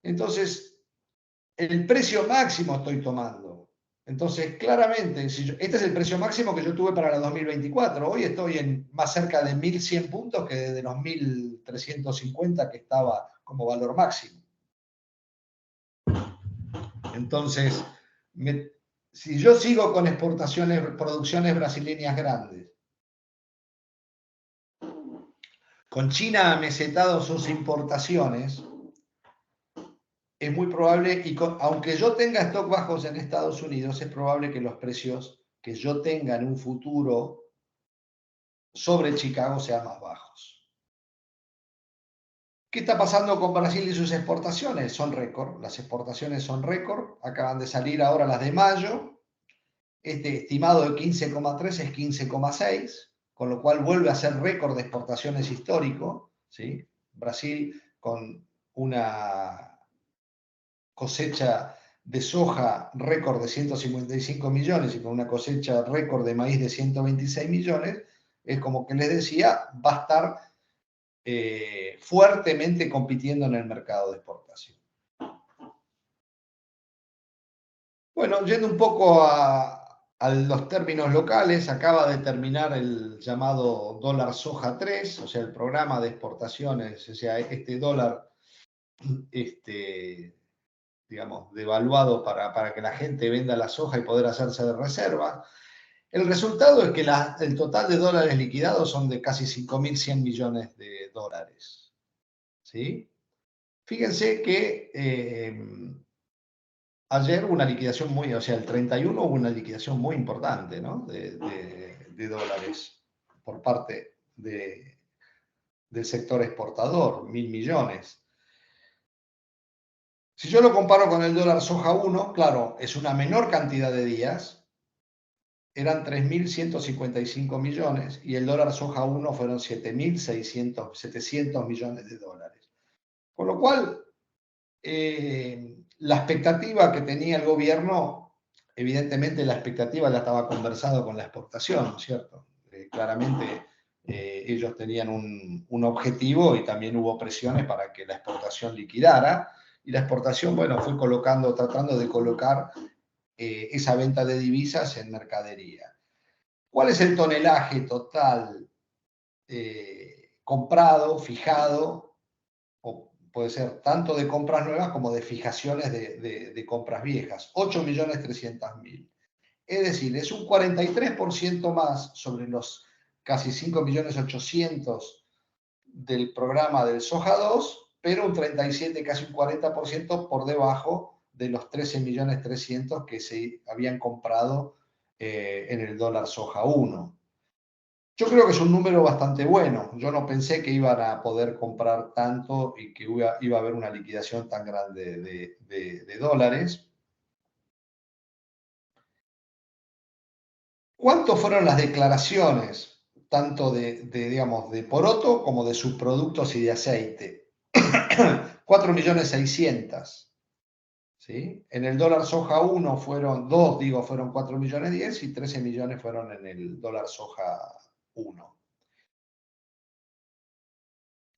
Entonces, el precio máximo estoy tomando. Entonces, claramente, este es el precio máximo que yo tuve para la 2024. Hoy estoy en más cerca de 1.100 puntos que de los 1.350 que estaba como valor máximo. Entonces, si yo sigo con producciones brasileñas grandes, con China amesetado sus importaciones, es muy probable, aunque yo tenga stock bajos en Estados Unidos, es probable que los precios que yo tenga en un futuro sobre Chicago sean más bajos. ¿Qué está pasando con Brasil y sus exportaciones? Son récord, las exportaciones son récord, acaban de salir ahora las de mayo, este estimado de 15,3 es 15,6, con lo cual vuelve a ser récord de exportaciones histórico, ¿sí? Brasil con una cosecha de soja récord de 155 millones y con una cosecha récord de maíz de 126 millones, es como que les decía, va a estar fuertemente compitiendo en el mercado de exportación. Bueno, yendo un poco a los términos locales, acaba de terminar el llamado dólar soja 3, o sea, el programa de exportaciones, o sea, este dólar, digamos, devaluado para que la gente venda la soja y poder hacerse de reserva. El resultado es que el total de dólares liquidados son de casi 5.100 millones de dólares. ¿Sí? Fíjense que ayer hubo una liquidación muy, o sea, el 31 hubo una liquidación muy importante, ¿no? De dólares por parte del sector exportador, 1.000 millones. Si yo lo comparo con el dólar soja 1, claro, es una menor cantidad de días, eran 3.155 millones y el dólar soja 1 fueron 700 millones de dólares. Con lo cual, la expectativa que tenía el gobierno, evidentemente la expectativa ya estaba conversada con la exportación, ¿no es cierto? Claramente ellos tenían un objetivo y también hubo presiones para que la exportación liquidara y la exportación, bueno, fue tratando de colocar esa venta de divisas en mercadería. ¿Cuál es el tonelaje total comprado, fijado, o puede ser tanto de compras nuevas como de fijaciones de compras viejas? 8.300.000. Es decir, es un 43% más sobre los casi 5.800.000 del programa del Soja 2, pero un 37, casi un 40% por debajo de los 13.300.000 que se habían comprado en el dólar Soja 1. Yo creo que es un número bastante bueno. Yo no pensé que iban a poder comprar tanto y que iba a haber una liquidación tan grande de dólares. ¿Cuánto fueron las declaraciones, tanto digamos, de poroto como de subproductos y de aceite? 4.600.000. ¿Sí? En el dólar soja 1 fueron 2, digo, fueron 4.010.000 y 13 millones fueron en el dólar soja 1.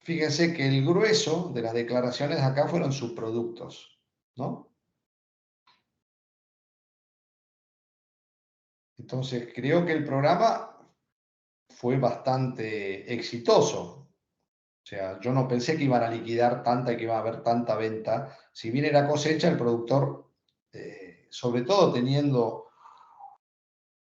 Fíjense que el grueso de las declaraciones acá fueron subproductos, ¿no? Entonces, creo que el programa fue bastante exitoso. O sea, yo no pensé que iban a liquidar tanta y que iba a haber tanta venta. Si bien era cosecha, el productor, sobre todo teniendo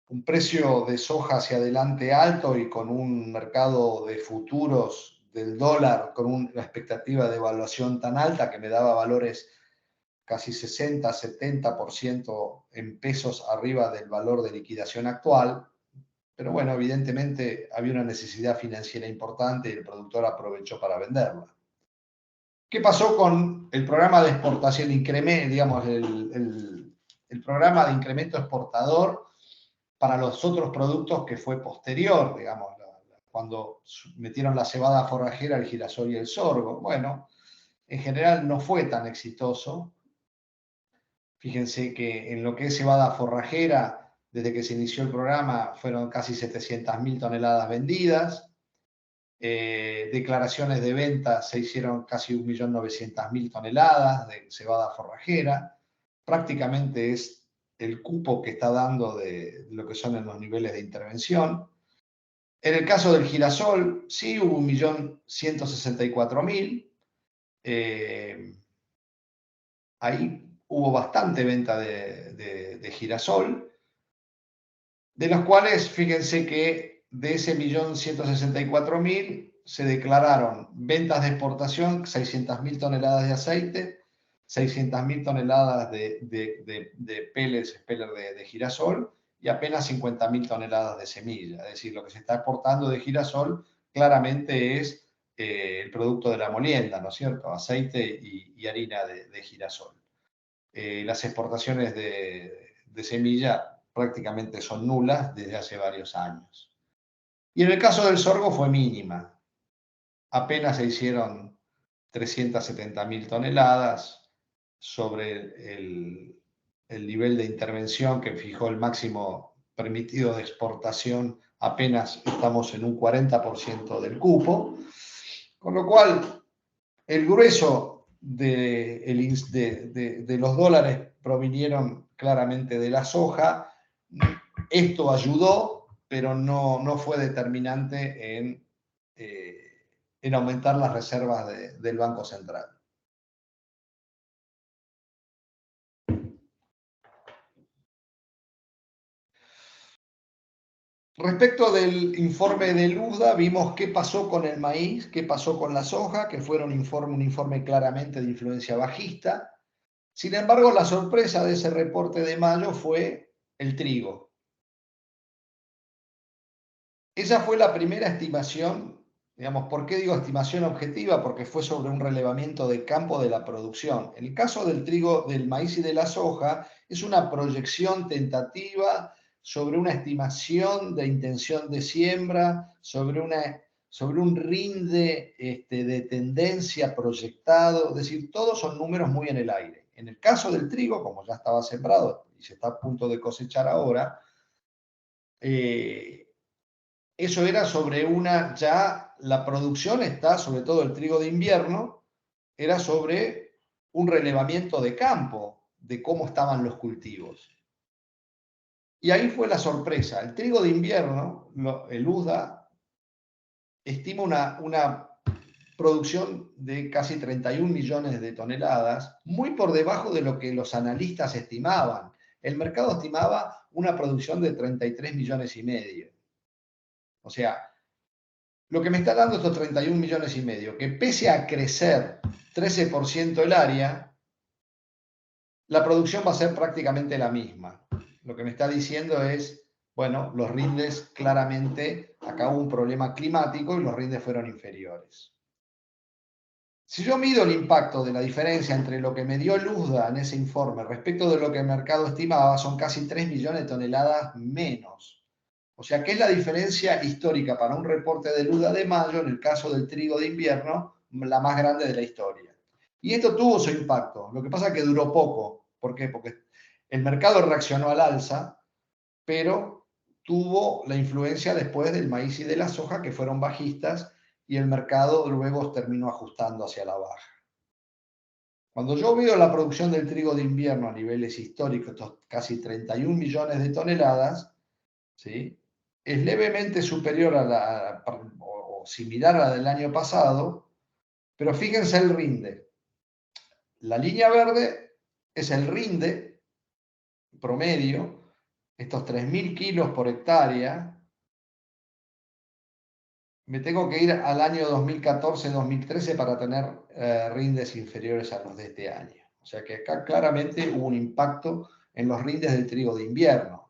un precio de soja hacia adelante alto y con un mercado de futuros del dólar con una expectativa de evaluación tan alta que me daba valores casi 60-70% en pesos arriba del valor de liquidación actual. Pero bueno, evidentemente había una necesidad financiera importante y el productor aprovechó para venderla. ¿Qué pasó con el programa de exportación, digamos, el programa de incremento exportador para los otros productos que fue posterior, digamos, cuando metieron la cebada forrajera, el girasol y el sorgo? Bueno, en general no fue tan exitoso. Fíjense que en lo que es cebada forrajera, desde que se inició el programa, fueron casi 700.000 toneladas vendidas. Declaraciones de venta se hicieron casi 1.900.000 toneladas de cebada forrajera. Prácticamente es el cupo que está dando de lo que son en los niveles de intervención. En el caso del girasol, sí hubo 1.164.000. Ahí hubo bastante venta de girasol, de los cuales, fíjense que de ese 1.164.000 se declararon ventas de exportación, 600.000 toneladas de aceite, 600.000 toneladas de pellets de girasol y apenas 50.000 toneladas de semilla. Es decir, lo que se está exportando de girasol claramente es el producto de la molienda, ¿no es cierto? Aceite y harina de girasol. Las exportaciones de semilla prácticamente son nulas desde hace varios años. Y en el caso del sorgo fue mínima. Apenas se hicieron 370.000 toneladas sobre el nivel de intervención que fijó el máximo permitido de exportación. Apenas estamos en un 40% del cupo, con lo cual el grueso de los dólares provinieron claramente de la soja. Esto ayudó, pero no fue determinante en aumentar las reservas del Banco Central. Respecto del informe de USDA, vimos qué pasó con el maíz, qué pasó con la soja, que fue un informe claramente de influencia bajista. Sin embargo, la sorpresa de ese reporte de mayo fue el trigo. Esa fue la primera estimación, digamos, ¿por qué digo estimación objetiva? Porque fue sobre un relevamiento de campo de la producción. En el caso del trigo, del maíz y de la soja, es una proyección tentativa sobre una estimación de intención de siembra, sobre un rinde de tendencia proyectado, es decir, todos son números muy en el aire. En el caso del trigo, como ya estaba sembrado y se está a punto de cosechar ahora, eso era sobre ya la producción está, sobre todo el trigo de invierno, era sobre un relevamiento de campo de cómo estaban los cultivos. Y ahí fue la sorpresa. El trigo de invierno, el USDA, estima una producción de casi 31 millones de toneladas, muy por debajo de lo que los analistas estimaban. El mercado estimaba una producción de 33 millones y medio. O sea, lo que me está dando estos 31 millones y medio, que pese a crecer 13% el área, la producción va a ser prácticamente la misma. Lo que me está diciendo es, bueno, los rindes claramente, acá hubo un problema climático y los rindes fueron inferiores. Si yo mido el impacto de la diferencia entre lo que me dio el USDA en ese informe respecto de lo que el mercado estimaba, son casi 3 millones de toneladas menos. O sea, ¿qué es la diferencia histórica para un reporte de USDA de mayo, en el caso del trigo de invierno, la más grande de la historia? Y esto tuvo su impacto. Lo que pasa es que duró poco. ¿Por qué? Porque el mercado reaccionó al alza, pero tuvo la influencia después del maíz y de la soja, que fueron bajistas, y el mercado luego terminó ajustando hacia la baja. Cuando yo veo la producción del trigo de invierno a niveles históricos, estos casi 31 millones de toneladas, ¿sí?, es levemente superior o similar a la del año pasado, pero fíjense el rinde. La línea verde es el rinde promedio, estos 3.000 kilos por hectárea. Me tengo que ir al año 2014-2013 para tener rindes inferiores a los de este año. O sea que acá claramente hubo un impacto en los rindes del trigo de invierno.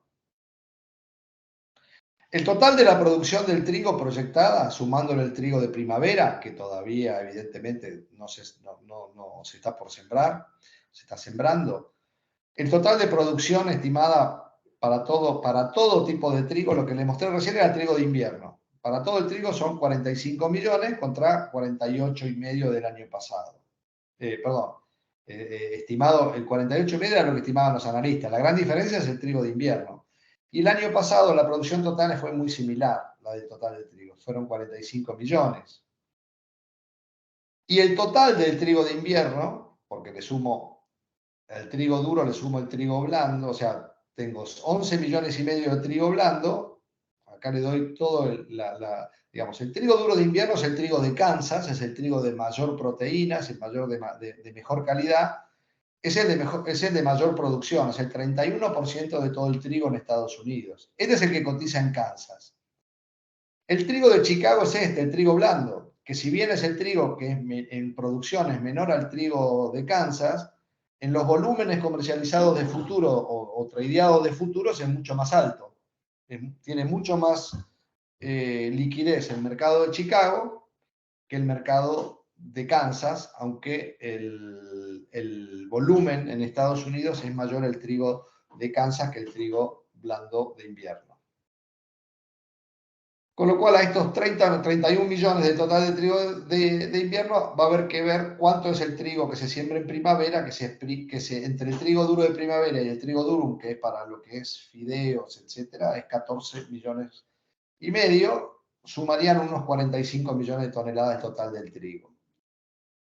El total de la producción del trigo proyectada, sumándole el trigo de primavera, que todavía evidentemente no se está por sembrar, se está sembrando. El total de producción estimada para todo tipo de trigo, lo que les mostré recién era el trigo de invierno. Para todo el trigo son 45 millones contra 48,5 del año pasado. Estimado, el 48,5 era lo que estimaban los analistas. La gran diferencia es el trigo de invierno. Y el año pasado la producción total fue muy similar, la del total de trigo. Fueron 45 millones. Y el total del trigo de invierno, porque le sumo el trigo duro, le sumo el trigo blando, o sea, tengo 11 millones y medio de trigo blando. Acá le doy todo digamos, el trigo duro de invierno es el trigo de Kansas, es el trigo de mayor proteína, es el mayor de mejor calidad, es el de mayor producción, es el 31% de todo el trigo en Estados Unidos. Este es el que cotiza en Kansas. El trigo de Chicago es el trigo blando, que si bien es el trigo que en producción es menor al trigo de Kansas, en los volúmenes comercializados de futuro o tradeados de futuros es mucho más alto. Tiene mucho más liquidez el mercado de Chicago que el mercado de Kansas, aunque el volumen en Estados Unidos es mayor el trigo de Kansas que el trigo blando de invierno. Con lo cual a estos 31 millones de total de trigo de invierno va a haber que ver cuánto es el trigo que se siembra en primavera, entre el trigo duro de primavera y el trigo durum, que es para lo que es fideos, etcétera, es 14 millones y medio, sumarían unos 45 millones de toneladas total del trigo.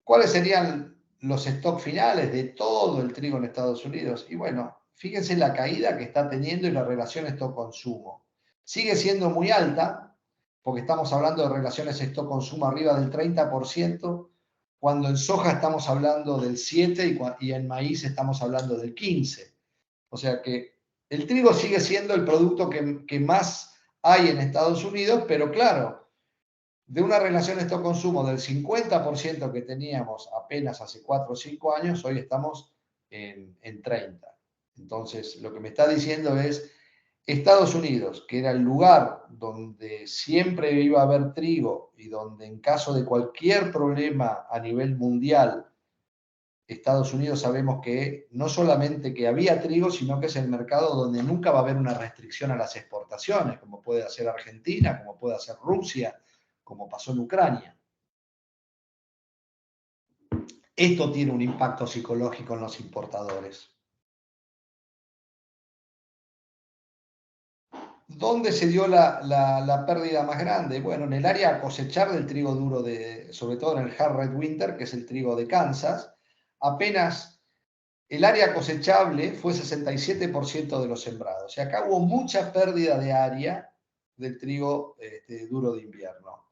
¿Cuáles serían los stocks finales de todo el trigo en Estados Unidos? Y bueno, fíjense la caída que está teniendo y la relación stock-consumo. Sigue siendo muy alta, porque estamos hablando de relaciones stock-consumo arriba del 30%, cuando en soja estamos hablando del 7% y en maíz estamos hablando del 15%. O sea que el trigo sigue siendo el producto que más hay en Estados Unidos, pero claro, de una relación stock-consumo del 50% que teníamos apenas hace 4 o 5 años, hoy estamos en 30%. Entonces, lo que me está diciendo es, Estados Unidos, que era el lugar donde siempre iba a haber trigo y donde en caso de cualquier problema a nivel mundial, Estados Unidos sabemos que no solamente que había trigo, sino que es el mercado donde nunca va a haber una restricción a las exportaciones, como puede hacer Argentina, como puede hacer Rusia, como pasó en Ucrania. Esto tiene un impacto psicológico en los importadores. ¿Dónde se dio la pérdida más grande? Bueno, en el área a cosechar del trigo duro, sobre todo en el Hard Red Winter, que es el trigo de Kansas, apenas el área cosechable fue 67% de los sembrados. O sea, acá hubo mucha pérdida de área del trigo duro de invierno.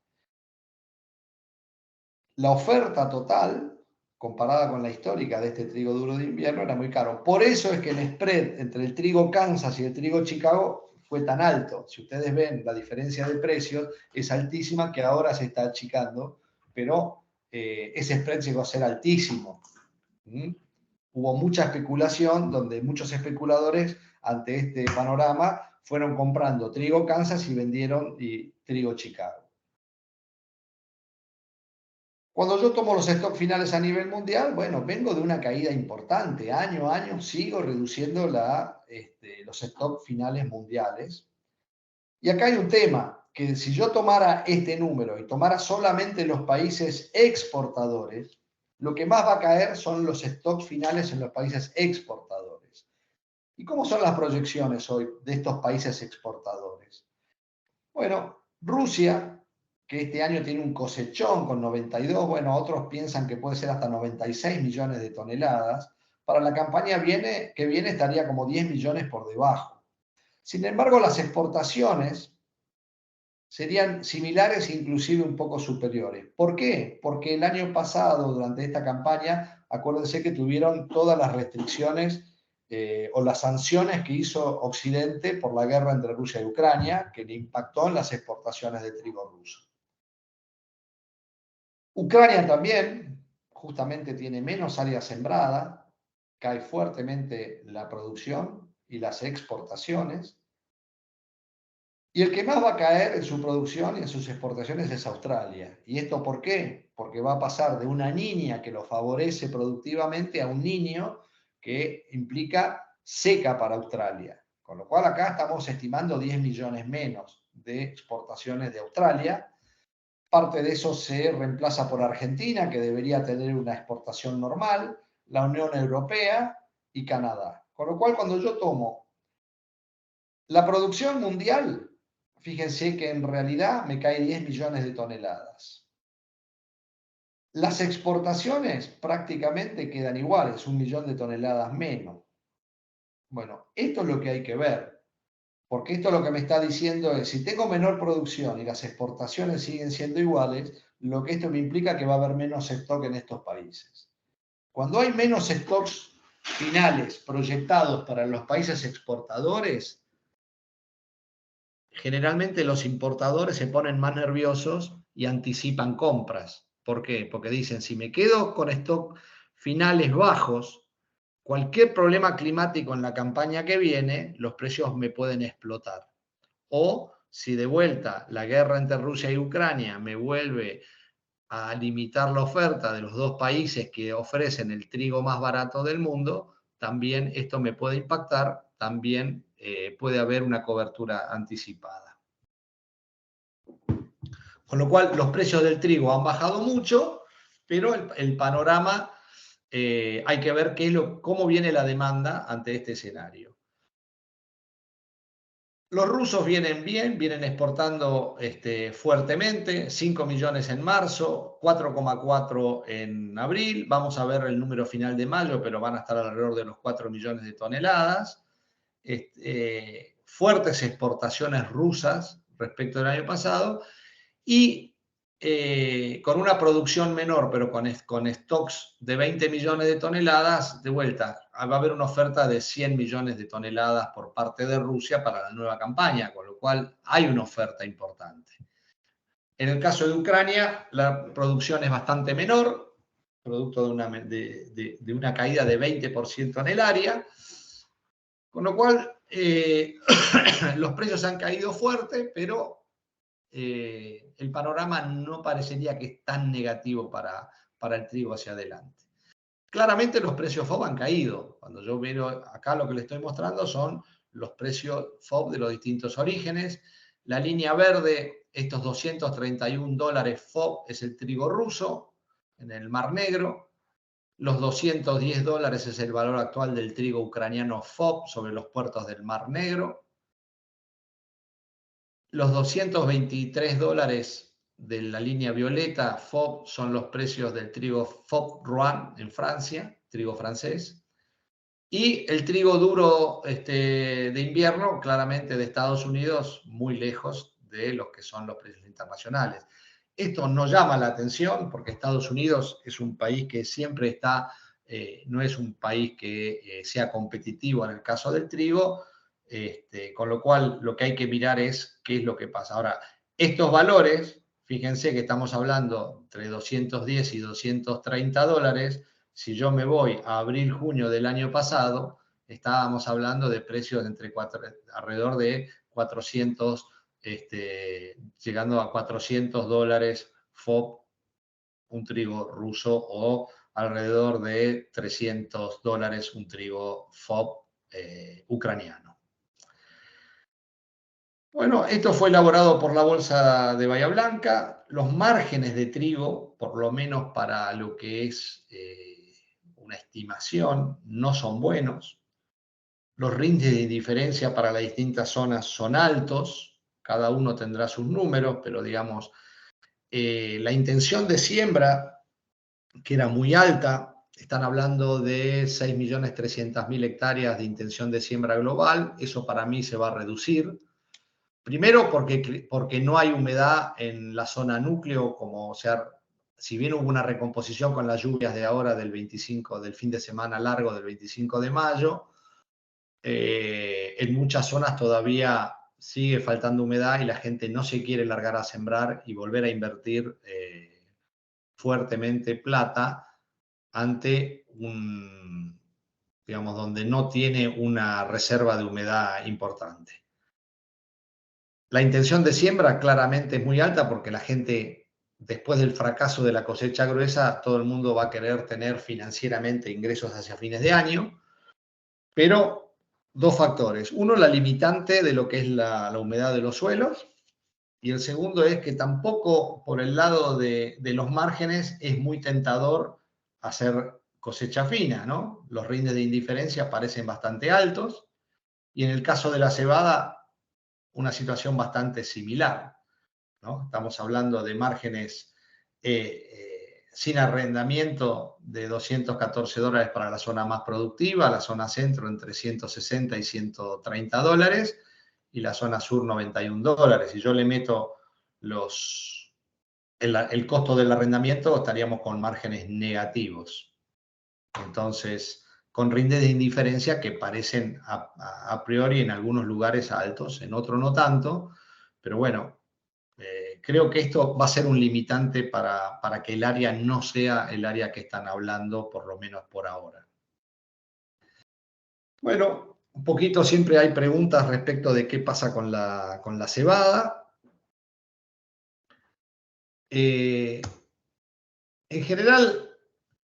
La oferta total, comparada con la histórica de este trigo duro de invierno, era muy caro. Por eso es que el spread entre el trigo Kansas y el trigo Chicago fue tan alto. Si ustedes ven la diferencia de precios, es altísima, que ahora se está achicando, pero ese spread llegó a ser altísimo. Hubo mucha especulación donde muchos especuladores ante este panorama fueron comprando trigo Kansas y vendieron trigo Chicago. Cuando yo tomo los stocks finales a nivel mundial, bueno, vengo de una caída importante. Año a año sigo reduciendo los stocks finales mundiales. Y acá hay un tema, que si yo tomara este número y tomara solamente los países exportadores, lo que más va a caer son los stocks finales en los países exportadores. ¿Y cómo son las proyecciones hoy de estos países exportadores? Bueno, Rusia, que este año tiene un cosechón con 92, bueno, otros piensan que puede ser hasta 96 millones de toneladas. Para la campaña que viene estaría como 10 millones por debajo. Sin embargo, las exportaciones serían similares e inclusive un poco superiores. ¿Por qué? Porque el año pasado, durante esta campaña, acuérdense que tuvieron todas las restricciones o las sanciones que hizo Occidente por la guerra entre Rusia y Ucrania, que le impactó en las exportaciones de trigo ruso. Ucrania también, justamente tiene menos área sembrada, cae fuertemente la producción y las exportaciones. Y el que más va a caer en su producción y en sus exportaciones es Australia. ¿Y esto por qué? Porque va a pasar de una niña que lo favorece productivamente a un niño que implica seca para Australia. Con lo cual acá estamos estimando 10 millones menos de exportaciones de Australia. Parte de eso se reemplaza por Argentina, que debería tener una exportación normal, la Unión Europea y Canadá. Con lo cual, cuando yo tomo la producción mundial, fíjense que en realidad me cae 10 millones de toneladas. Las exportaciones prácticamente quedan iguales, 1 millón de toneladas menos. Bueno, esto es lo que hay que ver, porque esto lo que me está diciendo es, si tengo menor producción y las exportaciones siguen siendo iguales, lo que esto me implica que va a haber menos stock en estos países. Cuando hay menos stocks finales proyectados para los países exportadores, generalmente los importadores se ponen más nerviosos y anticipan compras. ¿Por qué? Porque dicen, si me quedo con stock finales bajos, cualquier problema climático en la campaña que viene, los precios me pueden explotar. O si de vuelta la guerra entre Rusia y Ucrania me vuelve a limitar la oferta de los dos países que ofrecen el trigo más barato del mundo, también esto me puede impactar, también puede haber una cobertura anticipada. Con lo cual, los precios del trigo han bajado mucho, pero el panorama, hay que ver cómo viene la demanda ante este escenario. Los rusos vienen bien, vienen exportando fuertemente, 5 millones en marzo, 4,4 en abril, vamos a ver el número final de mayo, pero van a estar alrededor de los 4 millones de toneladas. Fuertes exportaciones rusas respecto del año pasado y con una producción menor, pero con stocks de 20 millones de toneladas, de vuelta, va a haber una oferta de 100 millones de toneladas por parte de Rusia para la nueva campaña, con lo cual hay una oferta importante. En el caso de Ucrania, la producción es bastante menor, producto de una caída de 20% en el área, con lo cual los precios han caído fuerte, pero el panorama no parecería que es tan negativo para el trigo hacia adelante. Claramente los precios FOB han caído. Cuando yo veo acá, lo que les estoy mostrando son los precios FOB de los distintos orígenes. La línea verde, estos $231 FOB, es el trigo ruso en el Mar Negro. Los $210 es el valor actual del trigo ucraniano FOB sobre los puertos del Mar Negro. Los $223 de la línea violeta FOB son los precios del trigo FOB Rouen en Francia, trigo francés. Y el trigo duro de invierno, claramente de Estados Unidos, muy lejos de los que son los precios internacionales. Esto no llama la atención porque Estados Unidos es un país que siempre está, no es un país que sea competitivo en el caso del trigo, con lo cual lo que hay que mirar es qué es lo que pasa. Ahora, estos valores, fíjense que estamos hablando entre 210 y $230. Si yo me voy a abril, junio del año pasado, estábamos hablando de precios alrededor de 400, llegando a $400 FOB un trigo ruso o alrededor de $300 un trigo FOB ucraniano. Bueno, esto fue elaborado por la Bolsa de Bahía Blanca. Los márgenes de trigo, por lo menos para lo que es una estimación, no son buenos. Los índices de diferencia para las distintas zonas son altos. Cada uno tendrá sus números, pero digamos, la intención de siembra, que era muy alta, están hablando de 6.300.000 hectáreas de intención de siembra global. Eso para mí se va a reducir. Primero porque no hay humedad en la zona núcleo, si bien hubo una recomposición con las lluvias de ahora del fin de semana largo del 25 de mayo, en muchas zonas todavía sigue faltando humedad y la gente no se quiere largar a sembrar y volver a invertir fuertemente plata ante digamos, donde no tiene una reserva de humedad importante. La intención de siembra claramente es muy alta porque la gente, después del fracaso de la cosecha gruesa, todo el mundo va a querer tener financieramente ingresos hacia fines de año, pero dos factores. Uno, la limitante de lo que es la humedad de los suelos, y el segundo es que tampoco por el lado de los márgenes es muy tentador hacer cosecha fina, ¿no? Los rindes de indiferencia parecen bastante altos, y en el caso de la cebada, una situación bastante similar, ¿no? Estamos hablando de márgenes sin arrendamiento de $214 para la zona más productiva, la zona centro entre 160 y $130 y la zona sur $91. Si yo le meto el costo del arrendamiento, estaríamos con márgenes negativos. Entonces, con rindes de indiferencia que parecen a priori en algunos lugares altos, en otros no tanto, pero bueno, creo que esto va a ser un limitante para que el área no sea el área que están hablando, por lo menos por ahora. Bueno, un poquito siempre hay preguntas respecto de qué pasa con la cebada. En general,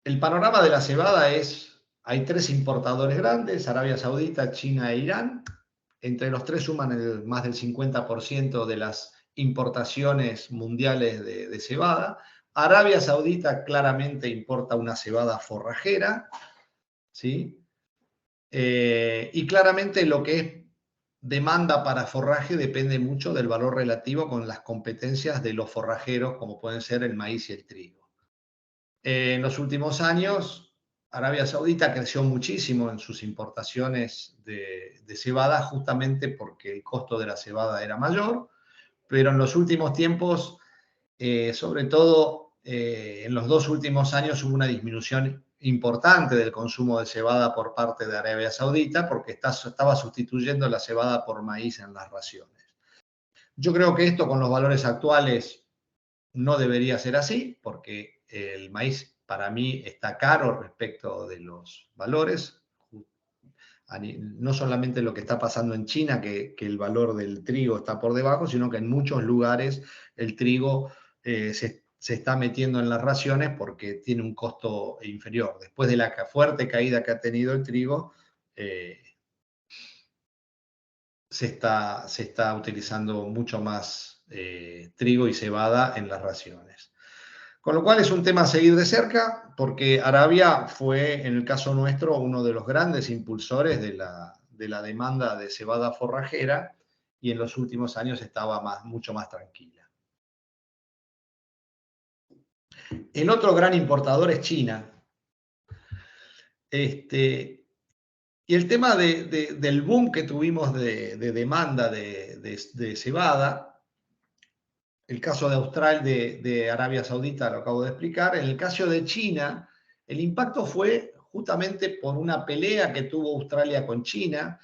el panorama de la cebada es, hay tres importadores grandes, Arabia Saudita, China e Irán. Entre los tres suman más del 50% de las importaciones mundiales de cebada. Arabia Saudita claramente importa una cebada forrajera, ¿sí? Y claramente lo que es demanda para forraje depende mucho del valor relativo con las competencias de los forrajeros, como pueden ser el maíz y el trigo. En los últimos años, Arabia Saudita creció muchísimo en sus importaciones de cebada, justamente porque el costo de la cebada era mayor, pero en los últimos tiempos, sobre todo en los dos últimos años, hubo una disminución importante del consumo de cebada por parte de Arabia Saudita, porque estaba sustituyendo la cebada por maíz en las raciones. Yo creo que esto con los valores actuales no debería ser así, porque el maíz para mí está caro respecto de los valores. No solamente lo que está pasando en China, que el valor del trigo está por debajo, sino que en muchos lugares el trigo se está metiendo en las raciones porque tiene un costo inferior. Después de la fuerte caída que ha tenido el trigo, eh, se está utilizando mucho más trigo y cebada en las raciones. Con lo cual es un tema a seguir de cerca, porque Arabia fue, en el caso nuestro, uno de los grandes impulsores de la demanda de cebada forrajera y en los últimos años estaba mucho más tranquila. El otro gran importador es China. Y el tema del boom que tuvimos de demanda de cebada, el caso de Austral, de Arabia Saudita, lo acabo de explicar. En el caso de China, el impacto fue justamente por una pelea que tuvo Australia con China.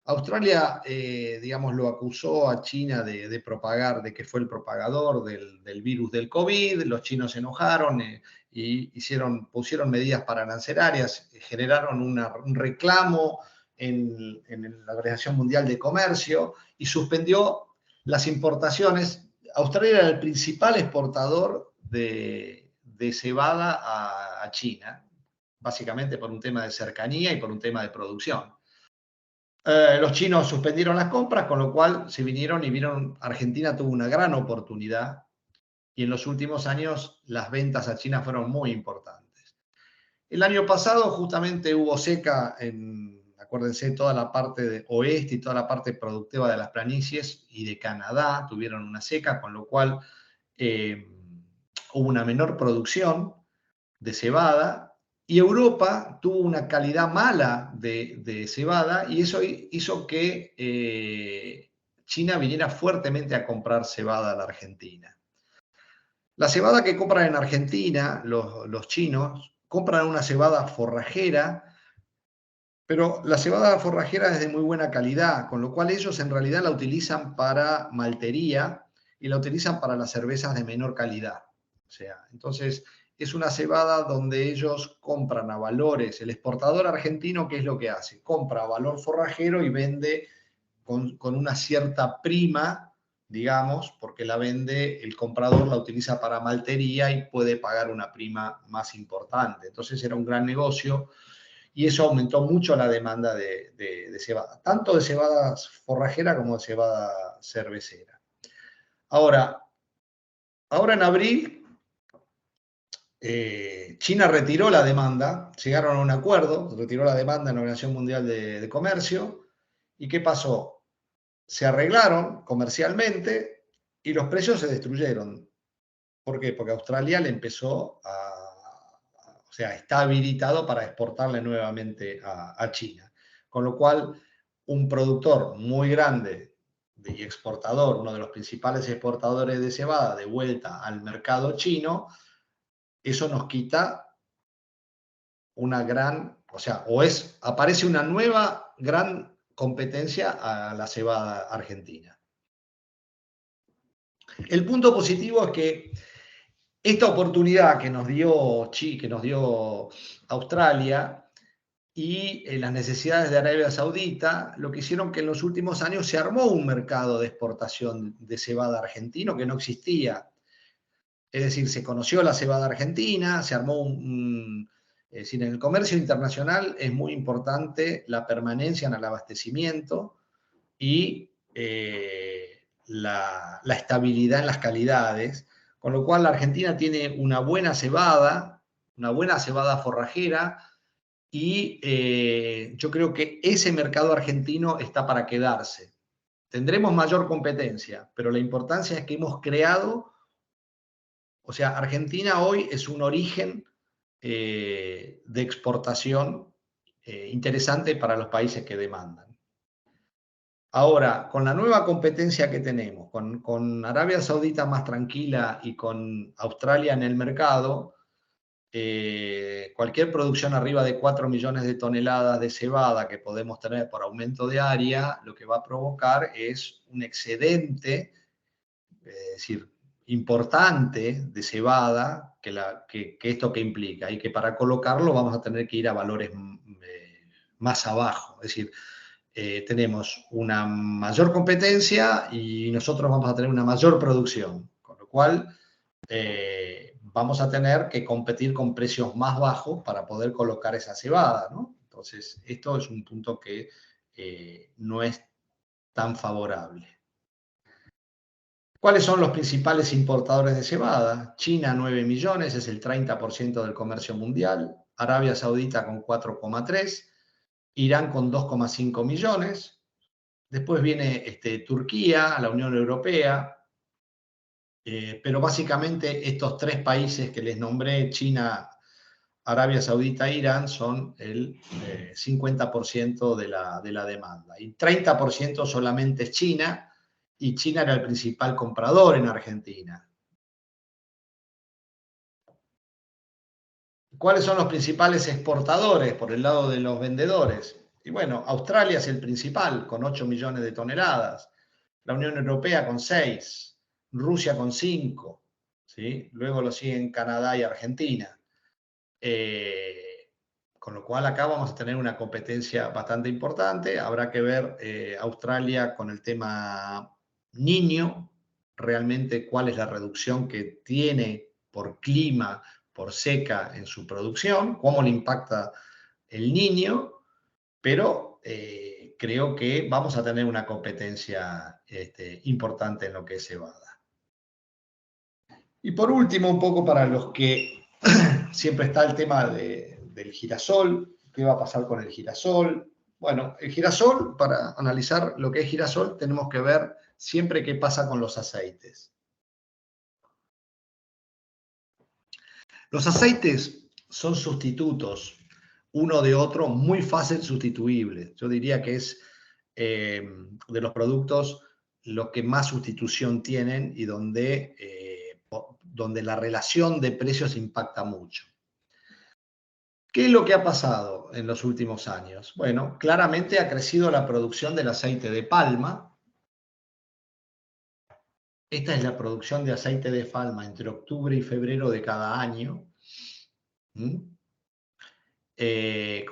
Australia, digamos, lo acusó a China de propagar, de que fue el propagador del virus del COVID. Los chinos se enojaron y pusieron medidas arancelarias, generaron un reclamo en la Organización Mundial de Comercio y suspendió las importaciones. Australia era el principal exportador de cebada a China, básicamente por un tema de cercanía y por un tema de producción. Los chinos suspendieron las compras, con lo cual se vinieron y vieron, Argentina tuvo una gran oportunidad y en los últimos años las ventas a China fueron muy importantes. El año pasado justamente hubo seca acuérdense, toda la parte de oeste y toda la parte productiva de las planicies y de Canadá tuvieron una seca, con lo cual hubo una menor producción de cebada y Europa tuvo una calidad mala de cebada y eso hizo que China viniera fuertemente a comprar cebada a la Argentina. La cebada que compran en Argentina, los chinos, compran una cebada forrajera, pero la cebada forrajera es de muy buena calidad, con lo cual ellos en realidad la utilizan para maltería y la utilizan para las cervezas de menor calidad. O sea, entonces es una cebada donde ellos compran a valores. El exportador argentino, ¿qué es lo que hace? Compra a valor forrajero y vende con una cierta prima, digamos, porque la vende, el comprador la utiliza para maltería y puede pagar una prima más importante. Entonces era un gran negocio y eso aumentó mucho la demanda de cebada, tanto de cebada forrajera como de cebada cervecera. Ahora en abril, China retiró la demanda, llegaron a un acuerdo, retiró la demanda en la Organización Mundial de Comercio. ¿Y qué pasó? Se arreglaron comercialmente y los precios se destruyeron. ¿Por qué? Porque Australia le empezó o sea, está habilitado para exportarle nuevamente a China. Con lo cual, un productor muy grande y exportador, uno de los principales exportadores de cebada, de vuelta al mercado chino, eso nos quita una gran, o sea, aparece una nueva gran competencia a la cebada argentina. El punto positivo es que esta oportunidad que nos dio Australia y las necesidades de Arabia Saudita, lo que hicieron que en los últimos años se armó un mercado de exportación de cebada argentino que no existía. Es decir, se conoció la cebada argentina, se armó es decir, en el comercio internacional es muy importante la permanencia en el abastecimiento y la estabilidad en las calidades, con lo cual la Argentina tiene una buena cebada forrajera, y yo creo que ese mercado argentino está para quedarse. Tendremos mayor competencia, pero la importancia es que hemos creado, o sea, Argentina hoy es un origen de exportación interesante para los países que demandan. Ahora, con la nueva competencia que tenemos, con Arabia Saudita más tranquila y con Australia en el mercado, cualquier producción arriba de 4 millones de toneladas de cebada que podemos tener por aumento de área, lo que va a provocar es un excedente, es decir, importante de cebada, que esto que implica, y que para colocarlo vamos a tener que ir a valores más abajo. Es decir, tenemos una mayor competencia y nosotros vamos a tener una mayor producción, con lo cual vamos a tener que competir con precios más bajos para poder colocar esa cebada, ¿no? Entonces, esto es un punto que no es tan favorable. ¿Cuáles son los principales importadores de cebada? China, 9 millones, es el 30% del comercio mundial. Arabia Saudita con 4,3. Irán con 2,5 millones. Después viene Turquía, la Unión Europea. Pero básicamente estos tres países que les nombré, China, Arabia Saudita e Irán, son el 50% de la demanda. Y 30% solamente es China, y China era el principal comprador en Argentina. ¿Cuáles son los principales exportadores por el lado de los vendedores? Y bueno, Australia es el principal, con 8 millones de toneladas. La Unión Europea con 6, Rusia con 5, ¿sí? Luego lo siguen Canadá y Argentina. Con lo cual acá vamos a tener una competencia bastante importante. Habrá que ver Australia con el tema niño, realmente cuál es la reducción que tiene por clima, por seca en su producción, cómo le impacta el niño, pero creo que vamos a tener una competencia importante en lo que es cebada. Y por último, un poco para los que siempre está el tema del girasol, qué va a pasar con el girasol. Bueno, el girasol, para analizar lo que es girasol, tenemos que ver siempre qué pasa con los aceites. Los aceites son sustitutos uno de otro muy fácil sustituibles. Yo diría que es de los productos los que más sustitución tienen y donde la relación de precios impacta mucho. ¿Qué es lo que ha pasado en los últimos años? Bueno, claramente ha crecido la producción del aceite de palma. Esta es la producción de aceite de palma entre octubre y febrero de cada año. Con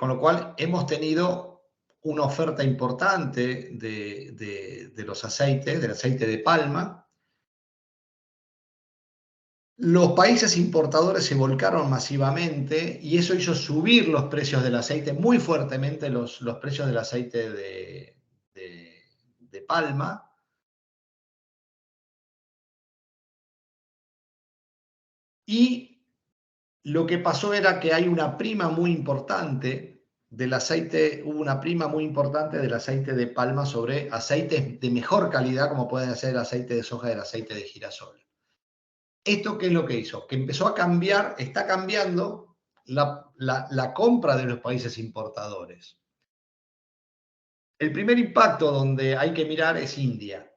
lo cual hemos tenido una oferta importante de los aceites, del aceite de palma. Los países importadores se volcaron masivamente y eso hizo subir los precios del aceite muy fuertemente, los precios del aceite de palma. Y lo que pasó era que hay una prima muy importante del aceite, hubo una prima muy importante del aceite de palma sobre aceites de mejor calidad, como pueden ser el aceite de soja y el aceite de girasol. ¿Esto qué es lo que hizo? Que empezó a cambiar, está cambiando la compra de los países importadores. El primer impacto donde hay que mirar es India.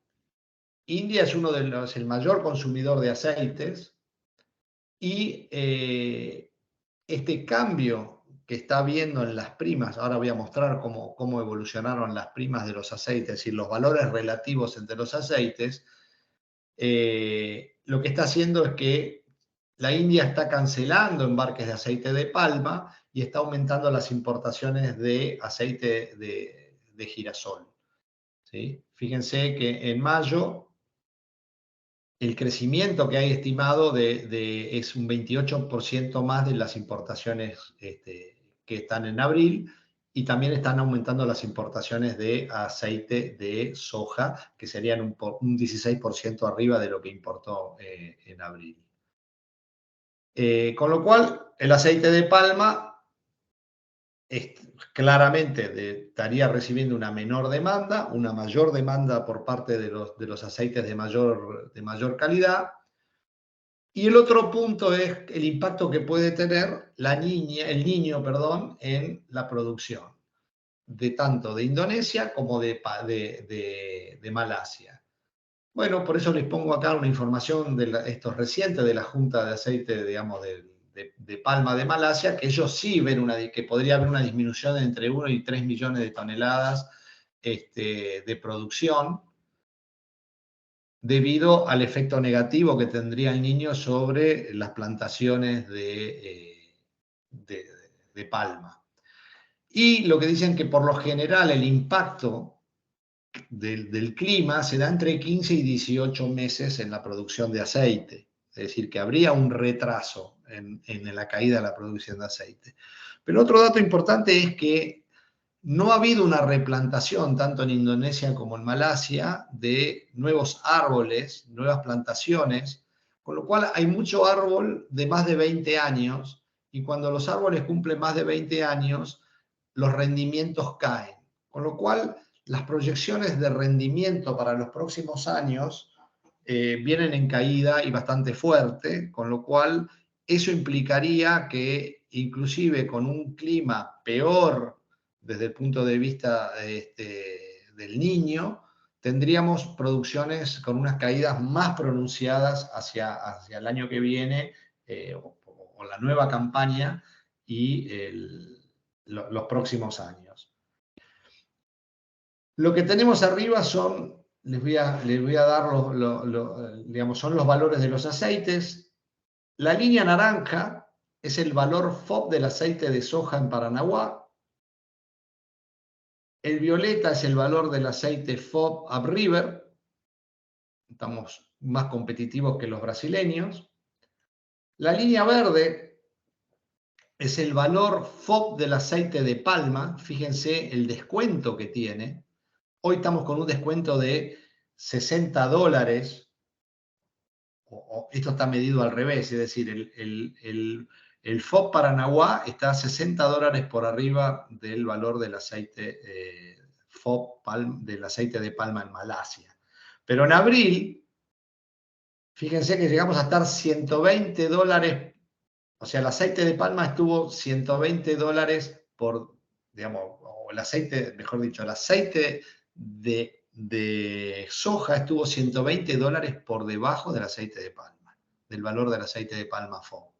India es el mayor consumidor de aceites y este cambio que está habiendo en las primas, ahora voy a mostrar cómo evolucionaron las primas de los aceites, es decir, los valores relativos entre los aceites, lo que está haciendo es que la India está cancelando embarques de aceite de palma y está aumentando las importaciones de aceite de girasol. ¿Sí? Fíjense que en mayo el crecimiento que hay estimado es un 28% más de las importaciones que están en abril, y también están aumentando las importaciones de aceite de soja, que serían un 16% arriba de lo que importó en abril. Con lo cual, el aceite de palma claramente estaría recibiendo una menor demanda, una mayor demanda por parte de los aceites de mayor calidad. Y el otro punto es el impacto que puede tener el niño, en la producción, tanto de Indonesia como de Malasia. Bueno, por eso les pongo acá una información de estos recientes de la Junta de Aceite, digamos, de palma de Malasia, que ellos sí ven que podría haber una disminución de entre 1 y 3 millones de toneladas de producción, debido al efecto negativo que tendría el niño sobre las plantaciones de palma. Y lo que dicen que por lo general el impacto del clima se da entre 15 y 18 meses en la producción de aceite. Es decir, que habría un retraso en la caída de la producción de aceite. Pero otro dato importante es que no ha habido una replantación, tanto en Indonesia como en Malasia, de nuevos árboles, nuevas plantaciones, con lo cual hay mucho árbol de más de 20 años, y cuando los árboles cumplen más de 20 años, los rendimientos caen. Con lo cual, las proyecciones de rendimiento para los próximos años vienen en caída y bastante fuerte, con lo cual eso implicaría que inclusive con un clima peor desde el punto de vista del niño, tendríamos producciones con unas caídas más pronunciadas hacia el año que viene, o la nueva campaña y los próximos años. Lo que tenemos arriba les voy a dar digamos, son los valores de los aceites. La línea naranja es el valor FOB del aceite de soja en Paranaguá. El violeta es el valor del aceite FOB UpRiver. Estamos más competitivos que los brasileños. La línea verde es el valor FOB del aceite de palma. Fíjense el descuento que tiene. Hoy estamos con un descuento de $60. Esto está medido al revés, es decir, el FOB Paranaguá está a $60 por arriba del valor del aceite FOB del aceite de palma en Malasia. Pero en abril, fíjense que llegamos a estar $120, o sea, el aceite de palma estuvo $120 por, digamos, o el aceite, mejor dicho, el aceite de soja estuvo $120 por debajo del aceite de palma, del valor del aceite de palma FOB.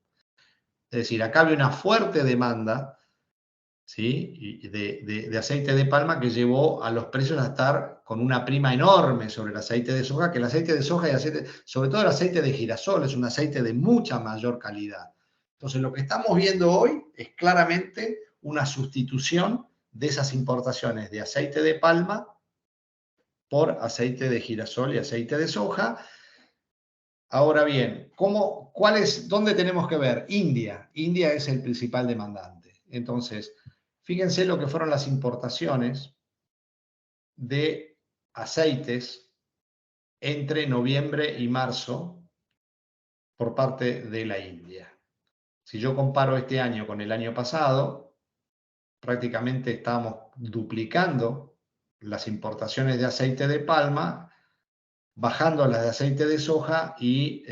Es decir, acá había una fuerte demanda, ¿sí?, de aceite de palma, que llevó a los precios a estar con una prima enorme sobre el aceite de soja, que el aceite de soja y sobre todo el aceite de girasol, es un aceite de mucha mayor calidad. Entonces, lo que estamos viendo hoy es claramente una sustitución de esas importaciones de aceite de palma por aceite de girasol y aceite de soja. Ahora bien, ¿dónde tenemos que ver? India. India es el principal demandante. Entonces, fíjense lo que fueron las importaciones de aceites entre noviembre y marzo por parte de la India. Si yo comparo este año con el año pasado, prácticamente estamos duplicando las importaciones de aceite de palma, bajando las de aceite de soja y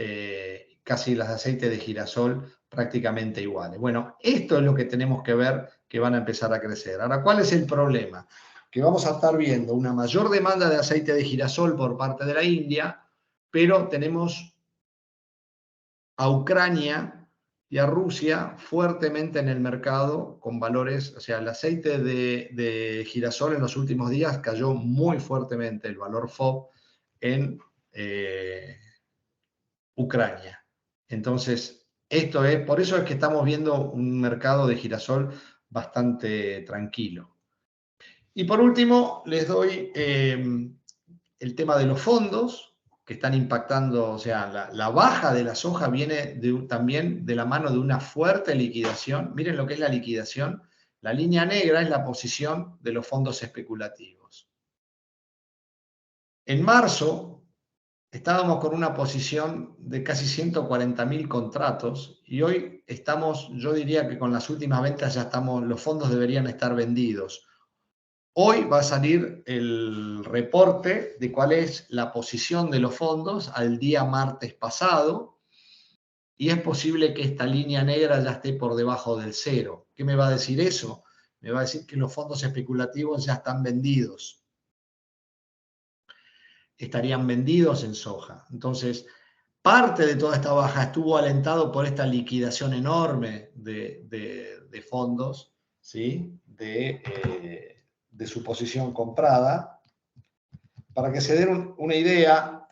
casi las de aceite de girasol prácticamente iguales. Bueno, esto es lo que tenemos que ver, que van a empezar a crecer. Ahora, ¿cuál es el problema? Que vamos a estar viendo una mayor demanda de aceite de girasol por parte de la India, pero tenemos a Ucrania y a Rusia fuertemente en el mercado con valores, o sea, el aceite de girasol en los últimos días cayó muy fuertemente, el valor FOB en Ucrania. Entonces, por eso es que estamos viendo un mercado de girasol bastante tranquilo. Y por último, les doy el tema de los fondos, que están impactando, o sea, la baja de la soja viene también de la mano de una fuerte liquidación. Miren lo que es la liquidación. La línea negra es la posición de los fondos especulativos. En marzo estábamos con una posición de casi 140.000 contratos y hoy estamos, yo diría que con las últimas ventas ya estamos, los fondos deberían estar vendidos. Hoy va a salir el reporte de cuál es la posición de los fondos al día martes pasado y es posible que esta línea negra ya esté por debajo del cero. ¿Qué me va a decir eso? Me va a decir que los fondos especulativos ya están vendidos. Estarían vendidos en soja. Entonces, parte de toda esta baja estuvo alentado por esta liquidación enorme de fondos, ¿sí? De su posición comprada. Para que se den una idea,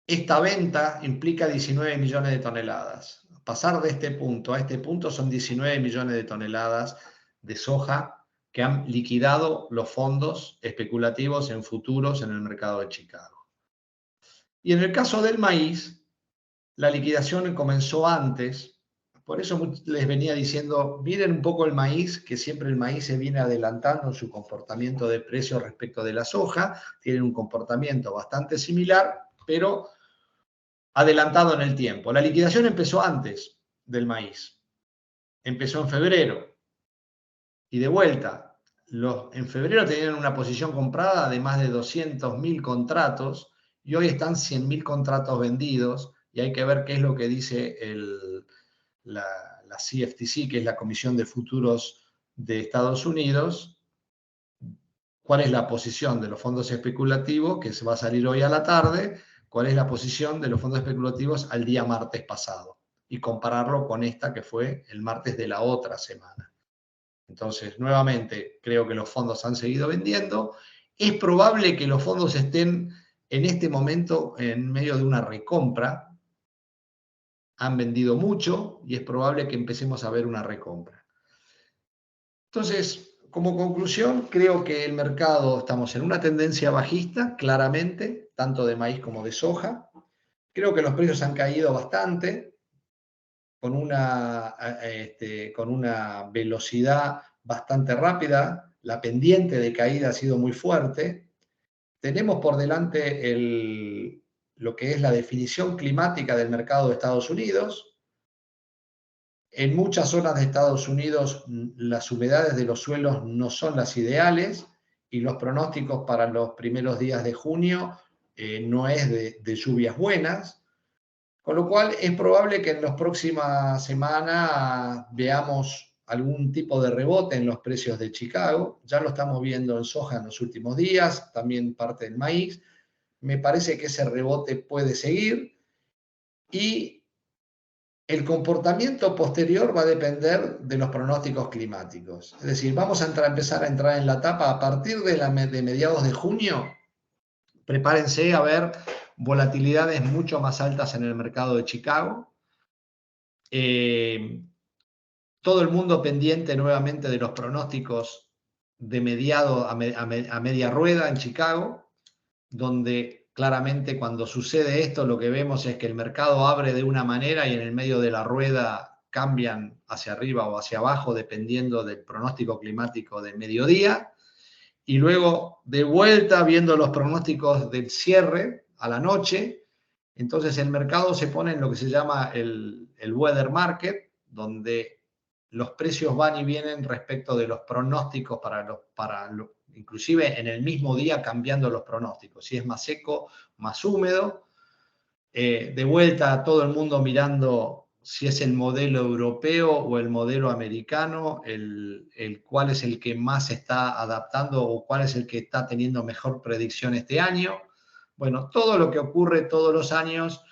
esta venta implica 19 millones de toneladas. Pasar de este punto a este punto son 19 millones de toneladas de soja que han liquidado los fondos especulativos en futuros en el mercado de Chicago. Y en el caso del maíz, la liquidación comenzó antes. Por eso les venía diciendo, miren un poco el maíz, que siempre el maíz se viene adelantando en su comportamiento de precio respecto de la soja, tienen un comportamiento bastante similar, pero adelantado en el tiempo. La liquidación empezó antes del maíz, empezó en febrero, y de vuelta, en febrero tenían una posición comprada de más de 200.000 contratos, y hoy están 100.000 contratos vendidos, y hay que ver qué es lo que dice la CFTC, que es la Comisión de Futuros de Estados Unidos, cuál es la posición de los fondos especulativos, que se va a salir hoy a la tarde, cuál es la posición de los fondos especulativos al día martes pasado, y compararlo con esta que fue el martes de la otra semana. Entonces, nuevamente, creo que los fondos han seguido vendiendo. Es probable que los fondos estén en este momento en medio de una recompra. Han vendido mucho y es probable que empecemos a ver una recompra. Entonces, como conclusión, creo que el mercado, estamos en una tendencia bajista, claramente, tanto de maíz como de soja. Creo que los precios han caído bastante, con una velocidad bastante rápida. La pendiente de caída ha sido muy fuerte. Tenemos por delante lo que es la definición climática del mercado de Estados Unidos. En muchas zonas de Estados Unidos las humedades de los suelos no son las ideales y los pronósticos para los primeros días de junio no es de lluvias buenas, con lo cual es probable que en las próximas semanas veamos algún tipo de rebote en los precios de Chicago. Ya lo estamos viendo en soja en los últimos días, también parte del maíz. Me parece que ese rebote puede seguir y el comportamiento posterior va a depender de los pronósticos climáticos. Es decir, vamos a empezar a entrar en la etapa a partir de mediados de junio. Prepárense a ver volatilidades mucho más altas en el mercado de Chicago. Todo el mundo pendiente nuevamente de los pronósticos de mediado a media rueda en Chicago, donde claramente cuando sucede esto lo que vemos es que el mercado abre de una manera y en el medio de la rueda cambian hacia arriba o hacia abajo dependiendo del pronóstico climático de mediodía, y luego de vuelta viendo los pronósticos del cierre a la noche. Entonces el mercado se pone en lo que se llama el weather market, donde los precios van y vienen respecto de los pronósticos inclusive en el mismo día cambiando los pronósticos, si es más seco, más húmedo. De vuelta todo el mundo mirando si es el modelo europeo o el modelo americano, cuál es el que más se está adaptando o cuál es el que está teniendo mejor predicción este año. Bueno, todo lo que ocurre todos los años.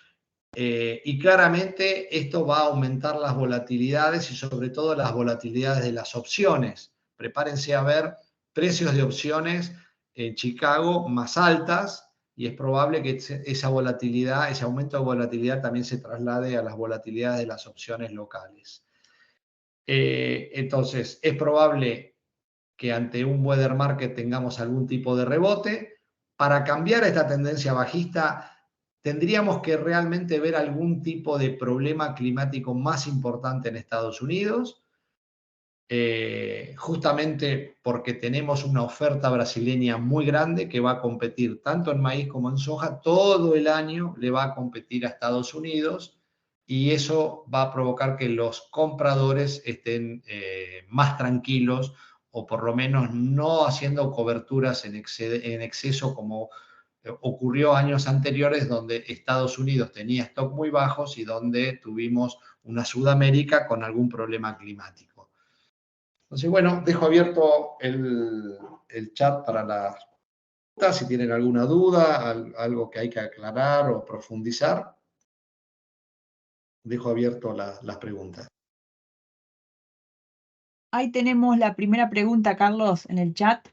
Y claramente esto va a aumentar las volatilidades y sobre todo las volatilidades de las opciones. Prepárense a ver precios de opciones en Chicago más altas y es probable que esa volatilidad, ese aumento de volatilidad también se traslade a las volatilidades de las opciones locales. Entonces, es probable que ante un weather market tengamos algún tipo de rebote. para cambiar esta tendencia bajista, tendríamos que realmente ver algún tipo de problema climático más importante en Estados Unidos, justamente porque tenemos una oferta brasileña muy grande que va a competir tanto en maíz como en soja, todo el año le va a competir a Estados Unidos y eso va a provocar que los compradores estén más tranquilos o por lo menos no haciendo coberturas en exceso como ocurrió años anteriores donde Estados Unidos tenía stock muy bajos y donde tuvimos una Sudamérica con algún problema climático. Entonces, bueno, dejo abierto el chat para las preguntas, si tienen alguna duda, algo que hay que aclarar o profundizar. Dejo abierto las preguntas. Ahí tenemos la primera pregunta, Carlos, en el chat.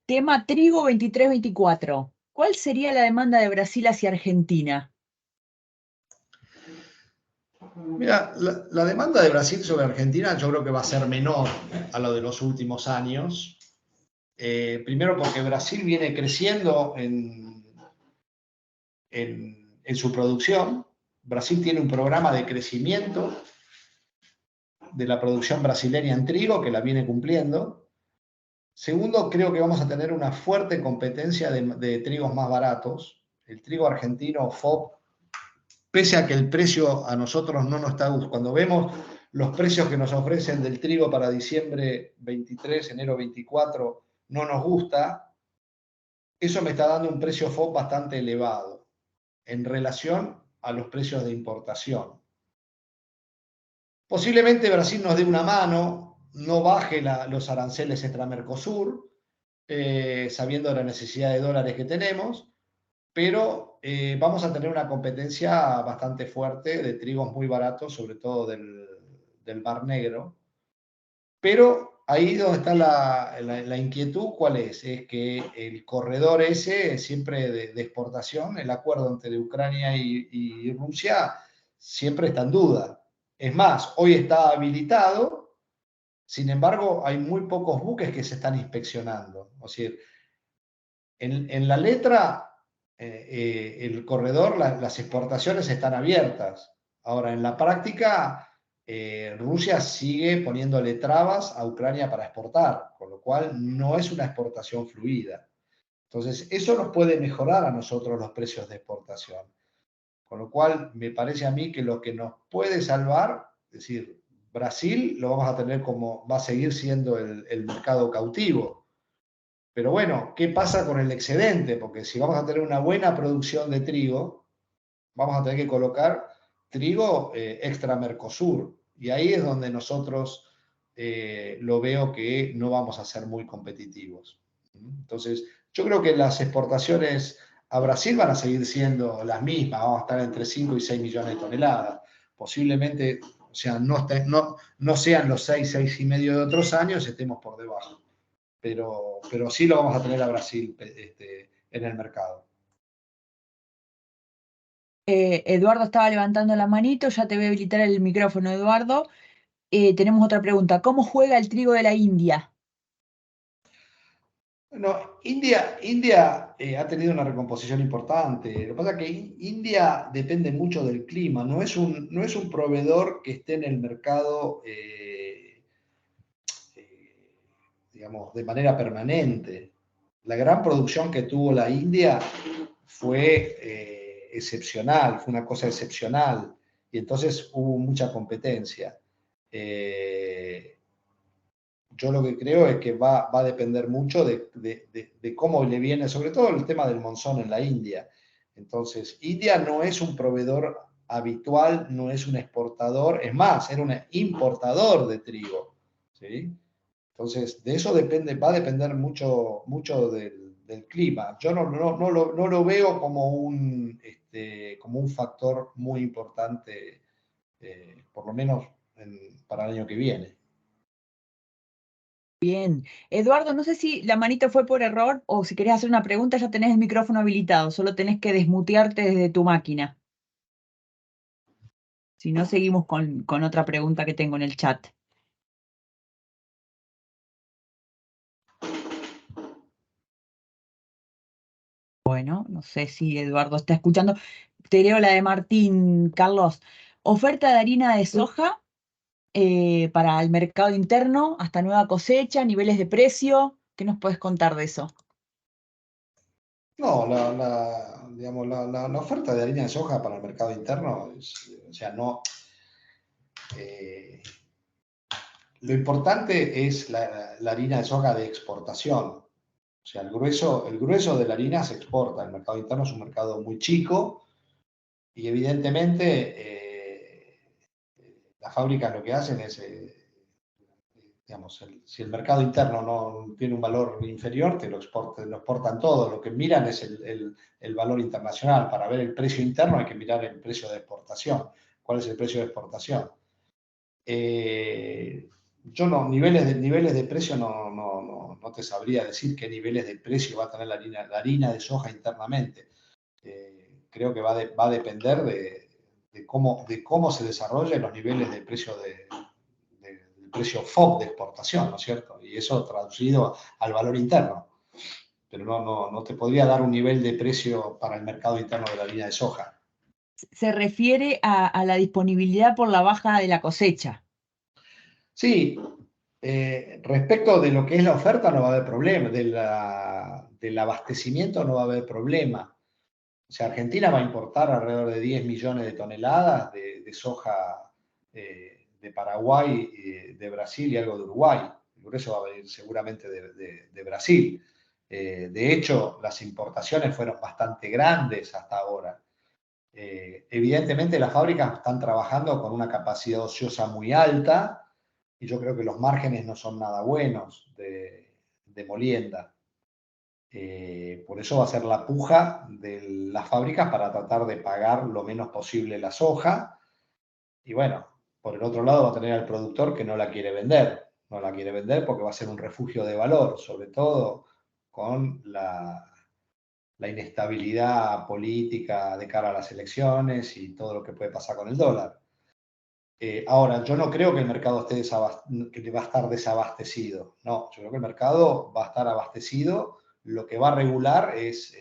Tema trigo 23-24. ¿Cuál sería la demanda de Brasil hacia Argentina? Mira, la demanda de Brasil sobre Argentina yo creo que va a ser menor a lo de los últimos años. Primero porque Brasil viene creciendo en su producción. Brasil tiene un programa de crecimiento de la producción brasileña en trigo que la viene cumpliendo. Segundo, creo que vamos a tener una fuerte competencia de trigos más baratos. El trigo argentino FOB, pese a que el precio a nosotros no nos está gustando, cuando vemos los precios que nos ofrecen del trigo para diciembre 23, enero 24, no nos gusta, eso me está dando un precio FOB bastante elevado en relación a los precios de importación. Posiblemente Brasil nos dé una mano, no baje los aranceles extra Mercosur, sabiendo la necesidad de dólares que tenemos, pero vamos a tener una competencia bastante fuerte de trigos muy baratos, sobre todo del Mar Negro. Pero ahí donde está la inquietud, ¿cuál es? Es que el corredor ese, siempre de exportación, el acuerdo entre Ucrania y Rusia, siempre está en duda. Es más, hoy está habilitado, sin embargo, hay muy pocos buques que se están inspeccionando. O sea, en la letra, el corredor, las exportaciones están abiertas. Ahora, en la práctica, Rusia sigue poniéndole trabas a Ucrania para exportar, con lo cual no es una exportación fluida. Entonces, eso nos puede mejorar a nosotros los precios de exportación. Con lo cual, me parece a mí que lo que nos puede salvar, es decir, Brasil lo vamos a tener como, va a seguir siendo el mercado cautivo. Pero bueno, ¿qué pasa con el excedente? Porque si vamos a tener una buena producción de trigo, vamos a tener que colocar trigo extra Mercosur. Y ahí es donde nosotros lo veo que no vamos a ser muy competitivos. Entonces, yo creo que las exportaciones a Brasil van a seguir siendo las mismas, vamos a estar entre 5 y 6 millones de toneladas. Posiblemente, o sea, no sean los 6 y medio de otros años, estemos por debajo. Pero sí lo vamos a tener a Brasil en el mercado. Eduardo estaba levantando la manito, ya te voy a habilitar el micrófono, Eduardo. Tenemos otra pregunta. ¿Cómo juega el trigo de la India? Bueno, India ha tenido una recomposición importante. Lo que pasa es que India depende mucho del clima, no es un proveedor que esté en el mercado, digamos, de manera permanente. La gran producción que tuvo la India fue excepcional, fue una cosa excepcional, y entonces hubo mucha competencia. Yo lo que creo es que va a depender mucho de cómo le viene, sobre todo el tema del monzón en la India. Entonces, India no es un proveedor habitual, no es un exportador, es más, era un importador de trigo. ¿Sí? Entonces, de eso va a depender mucho, mucho del clima. Yo no lo veo como un factor muy importante, por lo menos para el año que viene. Bien. Eduardo, no sé si la manito fue por error o si querés hacer una pregunta, ya tenés el micrófono habilitado, solo tenés que desmutearte desde tu máquina. Si no, seguimos con otra pregunta que tengo en el chat. Bueno, no sé si Eduardo está escuchando. Te leo la de Martín, Carlos. Oferta de harina de soja para el mercado interno hasta nueva cosecha, niveles de precio. ¿Qué nos puedes contar de eso? No, digamos, la oferta de harina de soja para el mercado interno, o sea, no. eh, lo importante es la harina de soja de exportación. O sea, el grueso de la harina se exporta. El mercado interno es un mercado muy chico y evidentemente las fábricas lo que hacen es, digamos, si el mercado interno no tiene un valor inferior, te lo exportan todo. Lo que miran es el valor internacional. Para ver el precio interno hay que mirar el precio de exportación. ¿Cuál es el precio de exportación? Yo no, niveles de precio no te sabría decir qué niveles de precio va a tener la harina de soja internamente. Creo que va a depender de cómo se desarrollen los niveles de precio del precio FOB de exportación, ¿no es cierto? Y eso traducido al valor interno. Pero no te podría dar un nivel de precio para el mercado interno de la harina de soja. Se refiere a la disponibilidad por la baja de la cosecha. Sí, respecto de lo que es la oferta no va a haber problema, del abastecimiento no va a haber problema. O sea, Argentina va a importar alrededor de 10 millones de toneladas de soja de Paraguay, de Brasil y algo de Uruguay. Por eso va a venir seguramente de Brasil. De hecho, las importaciones fueron bastante grandes hasta ahora. Evidentemente las fábricas están trabajando con una capacidad ociosa muy alta y yo creo que los márgenes no son nada buenos de molienda. Por eso va a ser la puja de las fábricas para tratar de pagar lo menos posible la soja. Y bueno, por el otro lado va a tener al productor que no la quiere vender. No la quiere vender porque va a ser un refugio de valor, sobre todo con la inestabilidad política de cara a las elecciones y todo lo que puede pasar con el dólar. Ahora, yo no creo que el mercado que va a estar desabastecido. No, yo creo que el mercado va a estar abastecido. Lo que va a regular es,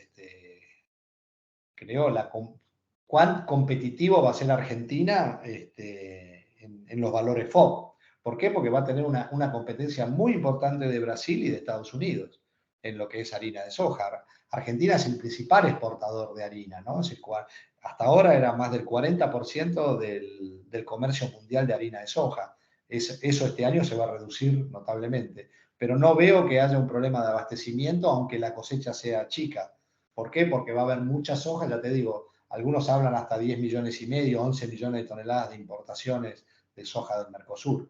creo, cuán competitivo va a ser Argentina en los valores FOB. ¿Por qué? Porque va a tener una competencia muy importante de Brasil y de Estados Unidos en lo que es harina de soja. Argentina es el principal exportador de harina, ¿no? Hasta ahora era más del 40% del comercio mundial de harina de soja. Eso este año se va a reducir notablemente. Pero no veo que haya un problema de abastecimiento, aunque la cosecha sea chica. ¿Por qué? Porque va a haber mucha soja, ya te digo, algunos hablan hasta 10 millones y medio, 11 millones de toneladas de importaciones de soja del Mercosur.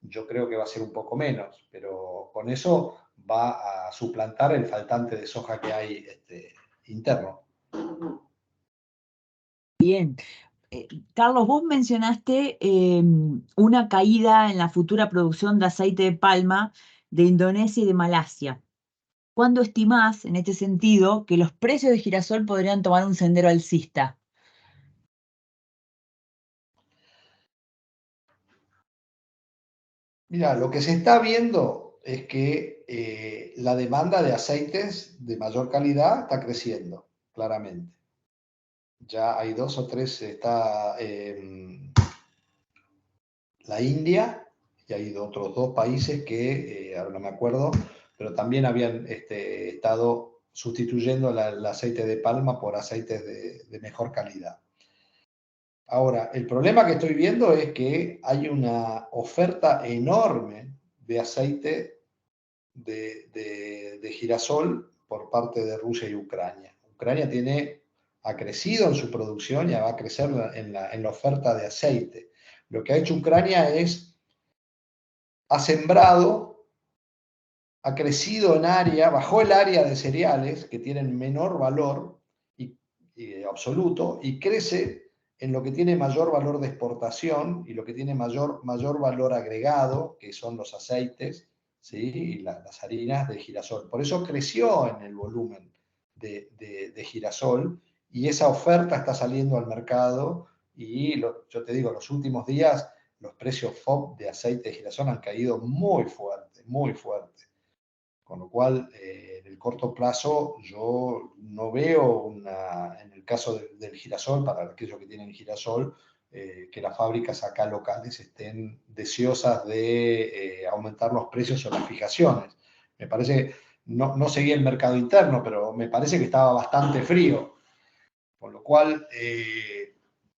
Yo creo que va a ser un poco menos, pero con eso va a suplantar el faltante de soja que hay interno. Bien. Carlos, vos mencionaste una caída en la futura producción de aceite de palma de Indonesia y de Malasia. ¿Cuándo estimás, en este sentido, que los precios de girasol podrían tomar un sendero alcista? Mira, lo que se está viendo es que la demanda de aceites de mayor calidad está creciendo, claramente. Ya hay dos o tres, está la India y hay otros dos países que, ahora no me acuerdo, pero también habían estado sustituyendo el aceite de palma por aceites de mejor calidad. Ahora, el problema que estoy viendo es que hay una oferta enorme de aceite de girasol por parte de Rusia y Ucrania. Ucrania ha crecido en su producción y va a crecer en la oferta de aceite. Lo que ha hecho Ucrania es, ha sembrado, ha crecido en área, bajó el área de cereales que tienen menor valor y absoluto y crece en lo que tiene mayor valor de exportación y lo que tiene mayor valor agregado, que son los aceites, ¿sí? Y las harinas de girasol. Por eso creció en el volumen de girasol y esa oferta está saliendo al mercado y yo te digo, los últimos días los precios FOB de aceite de girasol han caído muy fuerte, muy fuerte. Con lo cual, en el corto plazo yo no veo en el caso del girasol, para aquellos que tienen girasol, que las fábricas acá locales estén deseosas de aumentar los precios o las fijaciones. Me parece, no seguí el mercado interno, pero me parece que estaba bastante frío. Con lo cual,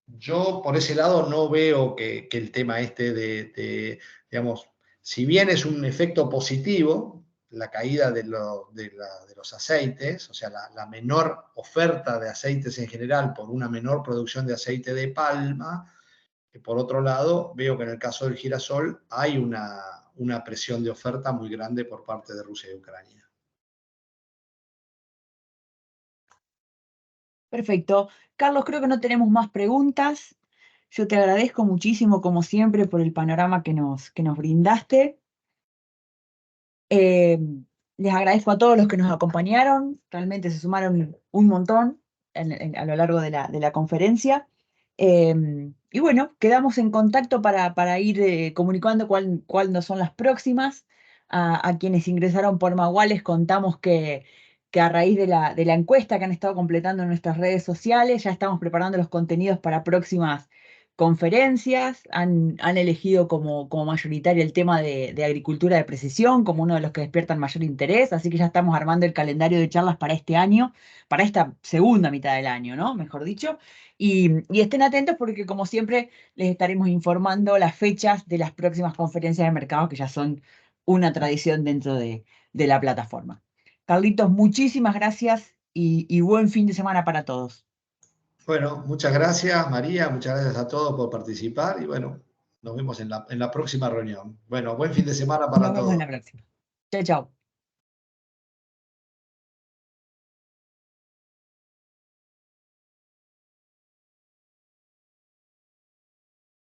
yo por ese lado no veo que el tema este digamos, si bien es un efecto positivo, la caída de los aceites, o sea, la menor oferta de aceites en general por una menor producción de aceite de palma, que por otro lado veo que en el caso del girasol hay una presión de oferta muy grande por parte de Rusia y Ucrania. Perfecto. Carlos, creo que no tenemos más preguntas. Yo te agradezco muchísimo, como siempre, por el panorama que nos brindaste. Eh, Les agradezco a todos los que nos acompañaron. Realmente se sumaron un montón a lo largo de la conferencia. Y bueno, quedamos en contacto para ir comunicando cuáles son las próximas. A quienes ingresaron por Magual les contamos que a raíz de la encuesta que han estado completando en nuestras redes sociales, ya estamos preparando los contenidos para próximas conferencias. Han elegido como mayoritario el tema de agricultura de precisión como uno de los que despiertan mayor interés, así que ya estamos armando el calendario de charlas para este año, para esta segunda mitad del año, ¿no? Mejor dicho. Y estén atentos porque, como siempre, les estaremos informando las fechas de las próximas conferencias de mercado, que ya son una tradición dentro de la plataforma. Carlitos, muchísimas gracias y buen fin de semana para todos. Bueno, muchas gracias, María, muchas gracias a todos por participar y bueno, nos vemos en la próxima reunión. Bueno, buen fin de semana para Nos vemos en todos. la próxima. Chao, chao.